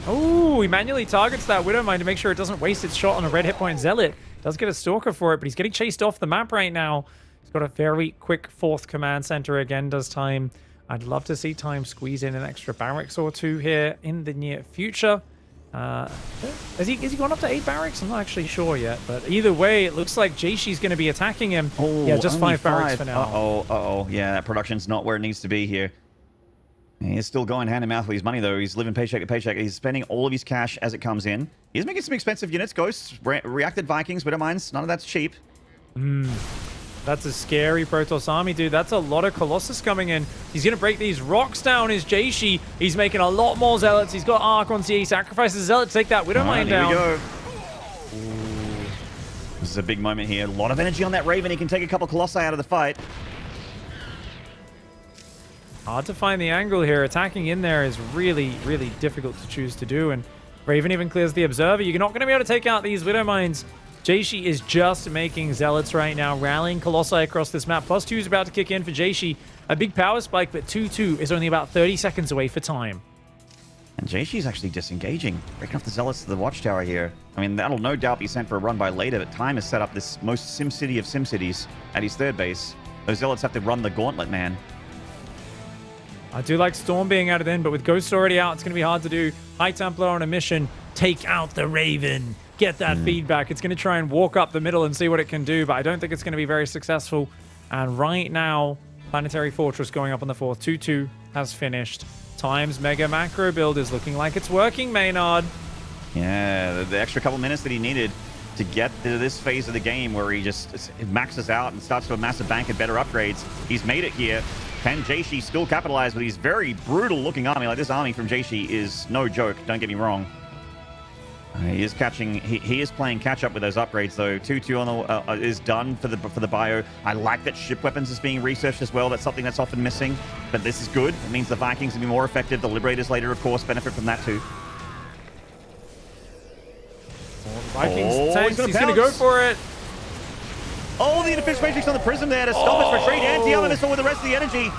Oh, he manually targets that Widowmine to make sure it doesn't waste its shot on a red hit point Zealot. Does get a Stalker for it, but he's getting chased off the map right now. He's got a very quick 4th command center again, does Time. I'd love to see Time squeeze in an extra barracks or 2 here in the near future. Has he gone up to 8 barracks? I'm not actually sure yet, but either way, it looks like Jieshi's going to be attacking him. Oh, yeah, just 5 barracks for now. Uh-oh. Yeah, that production's not where it needs to be here. He's still going hand in mouth with his money, though. He's living paycheck to paycheck. He's spending all of his cash as it comes in. He's making some expensive units. Ghosts, reacted Vikings, Widow Mines. None of that's cheap. That's a scary Protoss army, dude. That's a lot of Colossus coming in. He's going to break these rocks down, is Jieshi. He's making a lot more Zealots. He's got Arc on CA. Sacrifices Zealot to take that Widow Mine down. Here we go. This is a big moment here. A lot of energy on that Raven. He can take a couple Colossi out of the fight. Hard to find the angle here. Attacking in there is really, really difficult to choose to do. And Raven even clears the Observer. You're not going to be able to take out these Widow Mines. Jieshi is just making Zealots right now, rallying Colossi across this map. +2 is about to kick in for Jieshi. A big power spike, but 2-2 is only about 30 seconds away for time. And Jieshi's actually disengaging, breaking off the Zealots to the Watchtower here. I mean, that'll no doubt be sent for a run by later, but Time has set up this most SimCity of SimCities at his third base. Those Zealots have to run the gauntlet, man. I do like Storm being added in, but with Ghosts already out, it's going to be hard to do. High Templar on a mission. Take out the Raven. Get that feedback. It's going to try and walk up the middle and see what it can do, but I don't think it's going to be very successful. And right now, Planetary Fortress going up on the 4th. 2-2 has finished. Time's Mega Macro build is looking like it's working, Maynard. Yeah, the extra couple minutes that he needed to get to this phase of the game where he just maxes out and starts to amass a bank and better upgrades. He's made it here. Can Jieshi still capitalize with his very brutal-looking army? Like, this army from Jieshi is no joke, don't get me wrong. He is playing catch-up with those upgrades, though. 2-2 on the, is done for the bio. I like that ship weapons is being researched as well. That's something that's often missing, but this is good. It means the Vikings will be more effective. The Liberators later, of course, benefit from that too. Vikings tanks, he's going to go for it. Oh, the Interface Matrix on the Prism there to stop his retreat. Anti-armor missile with the rest of the energy.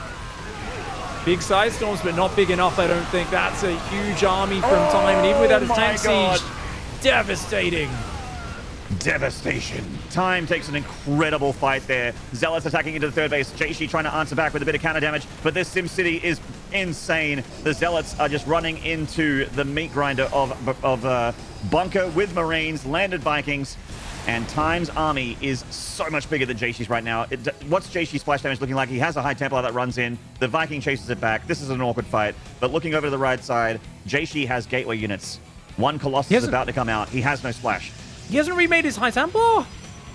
Big side storms, but not big enough, I don't think. That's a huge army from Time, and even without his tank siege, devastating. Devastation. Time takes an incredible fight there. Zealots attacking into the third base. Jieshi trying to answer back with a bit of counter damage, but this SimCity is insane. The Zealots are just running into the meat grinder of bunker with Marines, landed Vikings, and Time's army is so much bigger than Jieshi's right now. What's Jieshi's splash damage looking like? He has a High Templar that runs in. The Viking chases it back. This is an awkward fight, but looking over to the right side, Jieshi has gateway units. One Colossus is about to come out. He has no splash. He hasn't remade his High Templar?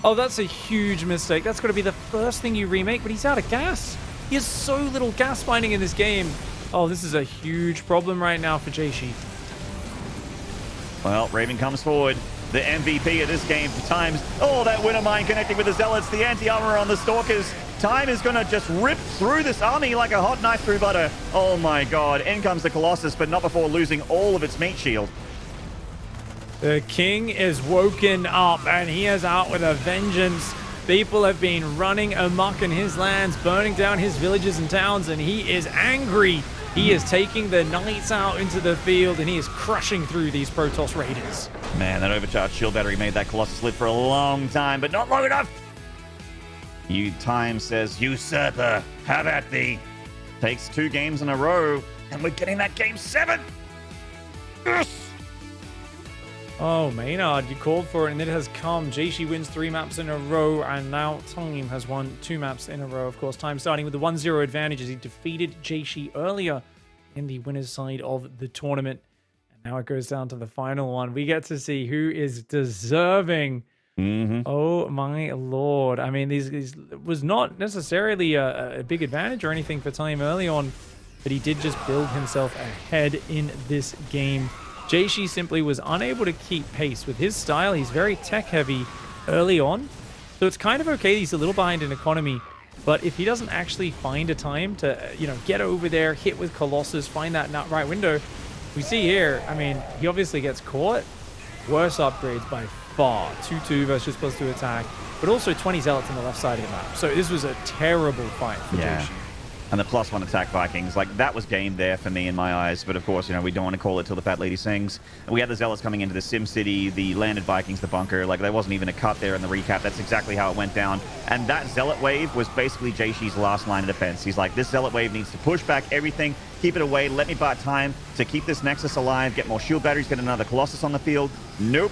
Oh, that's a huge mistake. That's got to be the first thing you remake, but he's out of gas. He has so little gas binding in this game. Oh, this is a huge problem right now for Jieshi. Well, Raven comes forward. The MVP of this game for Times. Oh, that Winter Mine connecting with the Zealots. The anti-armor on the Stalkers. Time is going to just rip through this army like a hot knife through butter. Oh my god. In comes the Colossus, but not before losing all of its meat shield. The king is woken up, and he is out with a vengeance. People have been running amok in his lands, burning down his villages and towns, and he is angry. He is taking the knights out into the field, and he is crushing through these Protoss raiders. Man, that overcharged shield battery made that Colossus live for a long time, but not long enough. Time says, usurper, have at thee. Takes 2 games in a row, and we're getting that game 7. Yes! Oh, Maynard, you called for it, and it has come. Jieshi wins 3 maps in a row, and now Time has won 2 maps in a row. Of course, Time starting with the 1-0 advantage as he defeated Jieshi earlier in the winner's side of the tournament. And now it goes down to the final one. We get to see who is deserving. Oh, my lord. I mean, these was not necessarily a big advantage or anything for Time early on, but he did just build himself ahead in this game. Jieshi simply was unable to keep pace with his style. He's very tech-heavy early on, so it's kind of okay he's a little behind in economy, but if he doesn't actually find a time to, get over there, hit with Colossus, find that right window, we see here, I mean, he obviously gets caught. Worse upgrades by far. 2-2 versus +2 attack, but also 20 Zealots on the left side of the map. So this was a terrible fight for Jieshi. And the +1 attack Vikings, like, that was game there for me in my eyes. But of course, we don't want to call it till the fat lady sings. And we had the Zealots coming into the SimCity, the landed Vikings, the bunker. Like, there wasn't even a cut there in the recap. That's exactly how it went down. And that Zealot wave was basically Jieshi's last line of defense. He's like, this Zealot wave needs to push back everything, keep it away. Let me buy time to keep this Nexus alive, get more shield batteries, get another Colossus on the field. Nope.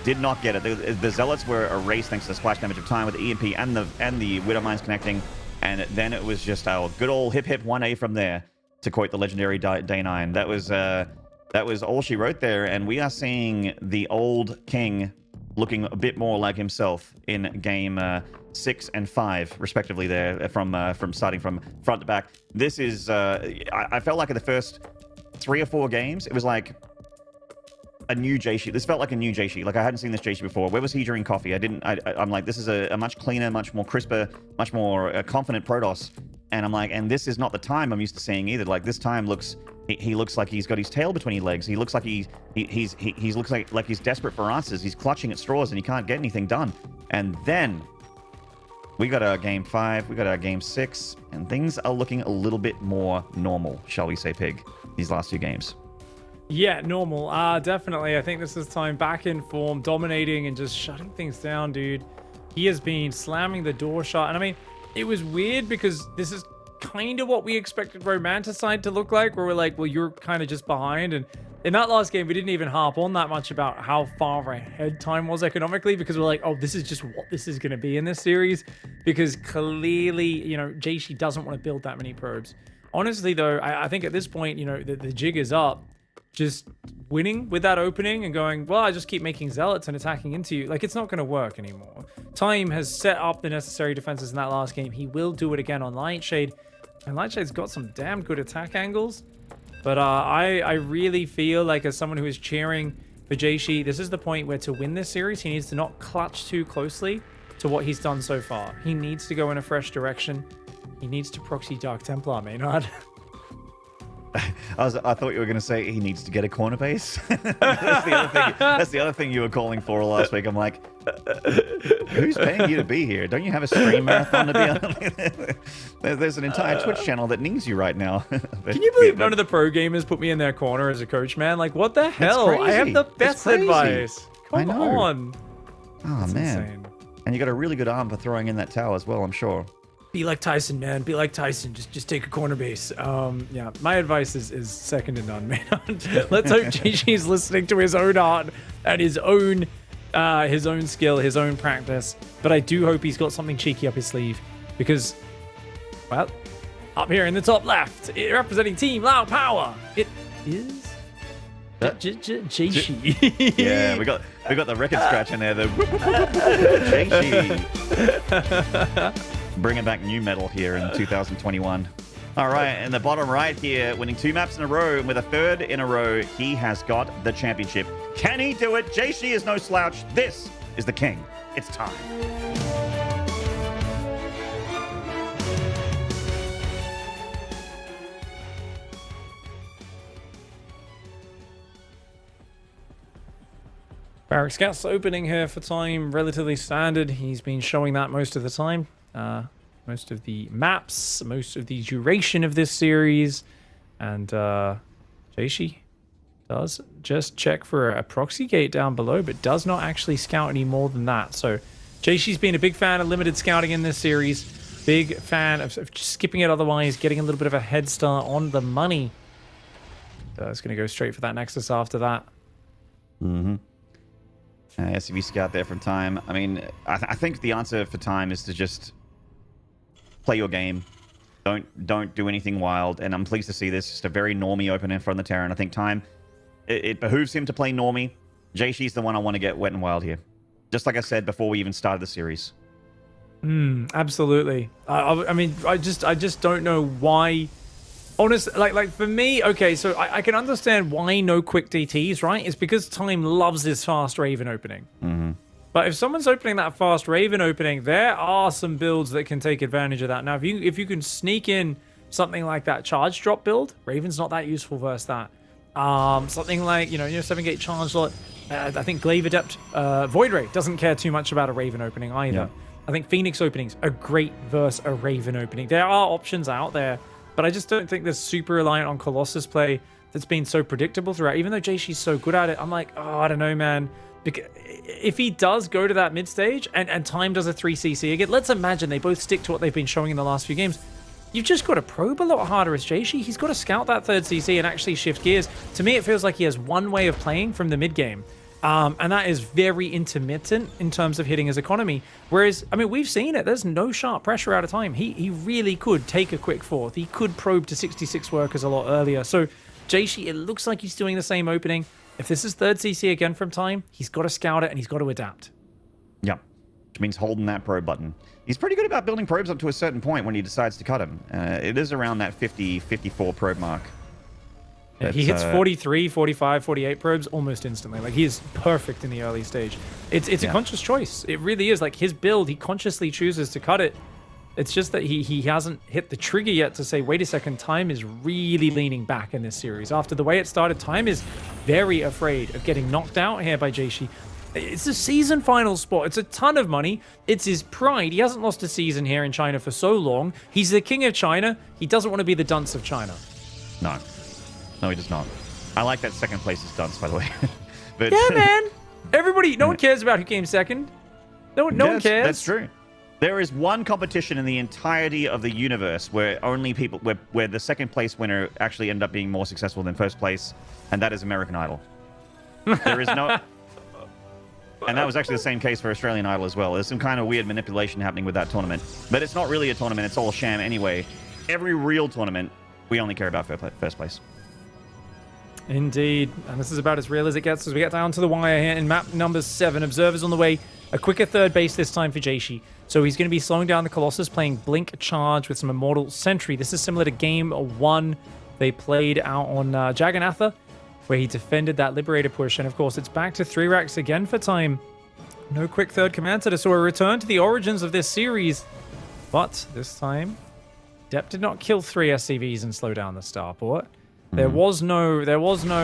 Did not get it. The Zealots were erased thanks to the splash damage of time with the EMP and the Widow Mines connecting. And then it was just our good old hip 1A from there, to quote the legendary Day 9. That was all she wrote there. And we are seeing the old king looking a bit more like himself in game 6 and 5, respectively, there from starting from front to back. This is, I felt like in the first 3 or 4 games, it was like a new Jieshi. This felt like a new Jieshi. Like I hadn't seen this Jieshi before. Where was he during Coffee? I'm like, this is a much cleaner, much more crisper, much more confident Protoss. And I'm like, and this is not the time I'm used to seeing either. Like this time looks, he looks like he's got his tail between his legs. He looks like he looks like he's desperate for answers. He's clutching at straws and he can't get anything done. And then we got our game 5, we got our game 6, and things are looking a little bit more normal, shall we say, Pig, these last 2 games. Yeah, normal. Definitely. I think this is time back in form, dominating and just shutting things down, dude. He has been slamming the door shut. And I mean, it was weird because this is kind of what we expected Romanticide to look like, where we're like, well, you're kind of just behind. And in that last game, we didn't even harp on that much about how far ahead time was economically, because we're like, oh, this is just what this is going to be in this series. Because clearly, you know, Jieshi doesn't want to build that many probes. Honestly, though, I think at this point, you know, the jig is up. Just winning with that opening and going, well, I just keep making Zealots and attacking into you. Like, it's not going to work anymore. Time has set up the necessary defenses in that last game. He will do it again on Lightshade. And Lightshade's got some damn good attack angles. But I really feel like, as someone who is cheering for Jieshi, this is the point where to win this series, he needs to not clutch too closely to what he's done so far. He needs to go in a fresh direction. He needs to proxy Dark Templar, Maynard. I thought you were going to say he needs to get a corner base. That's the other thing you were calling for last week. I'm like, who's paying you to be here? Don't you have a stream marathon to be on? There's an entire Twitch channel that needs you right now. Can you believe none of the pro gamers put me in their corner as a coach, man? Like, what the hell? I have the best advice. Come on. Oh, that's man. Insane. And you got a really good arm for throwing in that tower as well, I'm sure. Be like Tyson, man. Be like Tyson. Just take a corner base. Yeah, my advice is second to none, man. Let's hope Jieshi listening to his own art and his own skill, his own practice. But I do hope he's got something cheeky up his sleeve, because, well, up here in the top left, representing Team Loud Power, it is Jieshi. Yeah, we got the record scratch in there. The Jieshi. Bringing back new metal here in 2021. All right, in the bottom right here, winning 2 maps in a row, and with a 3rd in a row, he has got the championship. Can he do it? Jieshi is no slouch. This is the king. It's time. Barrack Scouts opening here for time, relatively standard. He's been showing that most of the time. Most of the maps, most of the duration of this series. And Jieshi does just check for a proxy gate down below, but does not actually scout any more than that. So Jieshi's been a big fan of limited scouting in this series. Big fan of skipping it otherwise, getting a little bit of a head start on the money. It's going to go straight for that Nexus after that. Mm-hmm. SCV scout there from time. I mean, I think the answer for time is to just play your game. Don't do anything wild. And I'm pleased to see this. Just a very normie opener from the Terran. I think time, it behooves him to play normie. Jieshi's the one I want to get wet and wild here. Just like I said before we even started the series. Absolutely. I mean, I just don't know why. Honestly, like for me, okay, so I can understand why no quick DTs, right? It's because time loves this fast Raven opening. Mm-hmm. But if someone's opening that fast Raven opening, there are some builds that can take advantage of that. Now, if you can sneak in something like that charge drop build, Raven's not that useful versus that. Something like, you know, 7-gate charge slot. I think Glaive Adept Void Ray doesn't care too much about a Raven opening either. Yeah. I think Phoenix openings are great versus a Raven opening. There are options out there, but I just don't think they're super reliant on Colossus play that's been so predictable throughout. Even though Jieshi's so good at it, I'm like, oh, I don't know, man. Because if he does go to that mid stage and time does a 3cc again, let's imagine they both stick to what they've been showing in the last few games. you've just got to probe a lot harder as Jieshi. He's got to scout that third CC and actually shift gears. To me, it feels like he has one way of playing from the mid game. And that is very intermittent in terms of hitting his economy. Whereas, I mean, we've seen it. There's no sharp pressure out of time. He really could take a quick fourth. He could probe to 66 workers a lot earlier. So, Jieshi, it looks like he's doing the same opening. If this is third CC again from time, he's got to scout it and he's got to adapt. Yeah, which means holding that probe button. He's pretty good about building probes up to a certain point when he decides to cut them. It is around that 50, 54 probe mark. Yeah, he hits 43, 45, 48 probes almost instantly. Like, he is perfect in the early stage. It's a conscious choice. It really is. Like, his build, he consciously chooses to cut it. It's just that he hasn't hit the trigger yet to say, wait a second, time is really leaning back in this series. After the way it started, time is very afraid of getting knocked out here by Jieshi. It's a season final spot. It's a ton of money. It's his pride. He hasn't lost a season here in China for so long. He's the king of China. He doesn't want to be the dunce of China. No. No, he does not. I like that second place is dunce, by the way. But, yeah, man. Everybody, no one cares about who came second. No one cares. That's true. There is one competition in the entirety of the universe where only people, where the second place winner actually ended up being more successful than first place, and that is American Idol. There is no... And that was actually the same case for Australian Idol as well. There's some kind of weird manipulation happening with that tournament. But it's not really a tournament. It's all sham anyway. Every real tournament, we only care about first place. Indeed. And this is about as real as it gets as we get down to the wire here in map number 7. Observers on the way. A quicker third base this time for Jieshi. So he's going to be slowing down the Colossus, playing Blink Charge with some Immortal Sentry. This is similar to Game 1 they played out on Jagannatha, where he defended that Liberator push. And of course, it's back to 3 racks again for time. No quick third command center, so a return to the origins of this series. But this time, Depp did not kill 3 SCVs and slow down the starport. There was no,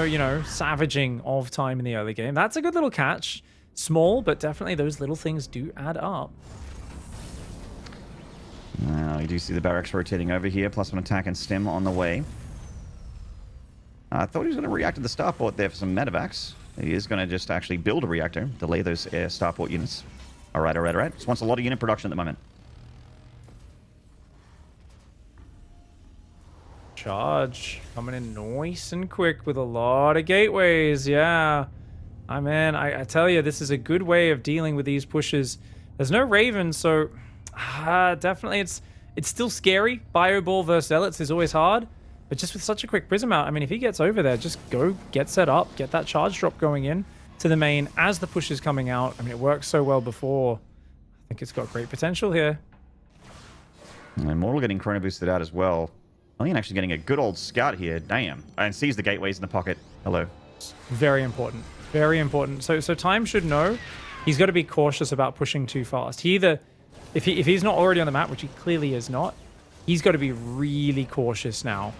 you know, savaging of time in the early game. That's a good little catch. Small, but definitely those little things do add up. Now, you do see the barracks rotating over here, plus 1 attack and stem on the way. I thought he was going to react to the starport there for some medevacs. He is going to just actually build a reactor, delay those starport units. All right. Just wants a lot of unit production at the moment. Charge coming in nice and quick with a lot of gateways. Yeah. I tell you, this is a good way of dealing with these pushes. There's no Raven, so definitely it's still scary. Bio Ball versus Zealots is always hard. But just with such a quick Prism out, I mean, if he gets over there, just go get set up, get that charge drop going in to the main as the push is coming out. I mean, it worked so well before. I think it's got great potential here. And Immortal getting chrono boosted out as well. Alien actually getting a good old scout here. Damn. And sees the gateways in the pocket. Hello. Very important. Very important. So Time should know he's got to be cautious about pushing too fast. He either, if he's not already on the map, which he clearly is not, he's got to be really cautious now.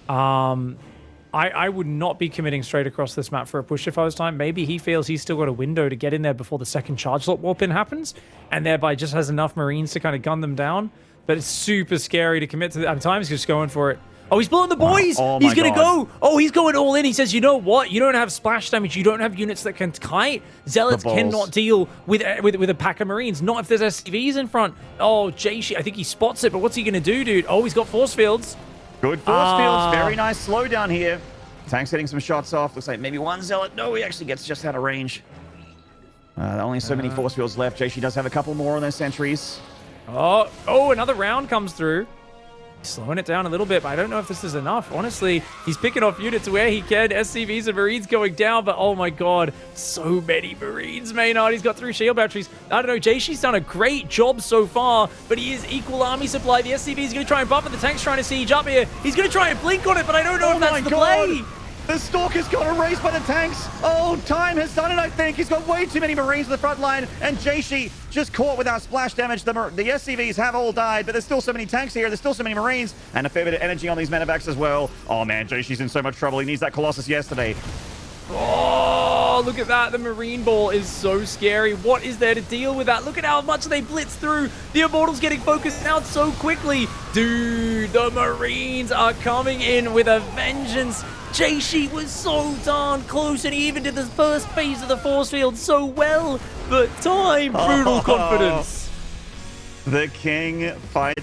I would not be committing straight across this map for a push if I was Time. Maybe he feels he's still got a window to get in there before the second charge slot warp in happens, and thereby just has enough Marines to kind of gun them down. But it's super scary to commit to the... Time's just going for it. Oh, he's blowing the boys! Wow. Oh, he's going to God. go! Oh, he's going all in. He says, you know what? You don't have splash damage. You don't have units that can kite. Zealots cannot deal with a pack of Marines. Not if there's SCVs in front. Oh, Jieshi, I think he spots it, but what's he going to do, dude? Oh, he's got force fields. Good force fields. Very nice slowdown here. Tank's getting some shots off. Looks like maybe one Zealot. No, he actually gets just out of range. Only so many force fields left. Jieshi does have a couple more on those sentries. Oh, another round comes through. He's slowing it down a little bit, but I don't know if this is enough. Honestly, he's picking off units where he can. SCVs and Marines going down, but oh my God, so many Marines, Maynard. He's got 3 shield batteries. I don't know, Jieshi's done a great job so far, but he is equal army supply. The SCV is going to try and buffer. The tank's trying to siege up here. He's going to try and blink on it, but I don't know if that's the play. The Stalker's got erased by the tanks. Oh, Time has done it, I think. He's got way too many Marines in the front line, and Jieshi just caught without splash damage. The SCVs have all died, but there's still so many tanks here. There's still so many Marines, and a fair bit of energy on these medevacs as well. Oh, man, Jieshi's in so much trouble. He needs that Colossus yesterday. Oh, look at that. The Marine Ball is so scary. What is there to deal with that? Look at how much they blitz through. The Immortals getting focused out so quickly. Dude, the Marines are coming in with a vengeance. Jieshi was so darn close, and he even did the first phase of the force field so well. But Time, brutal confidence. The king fights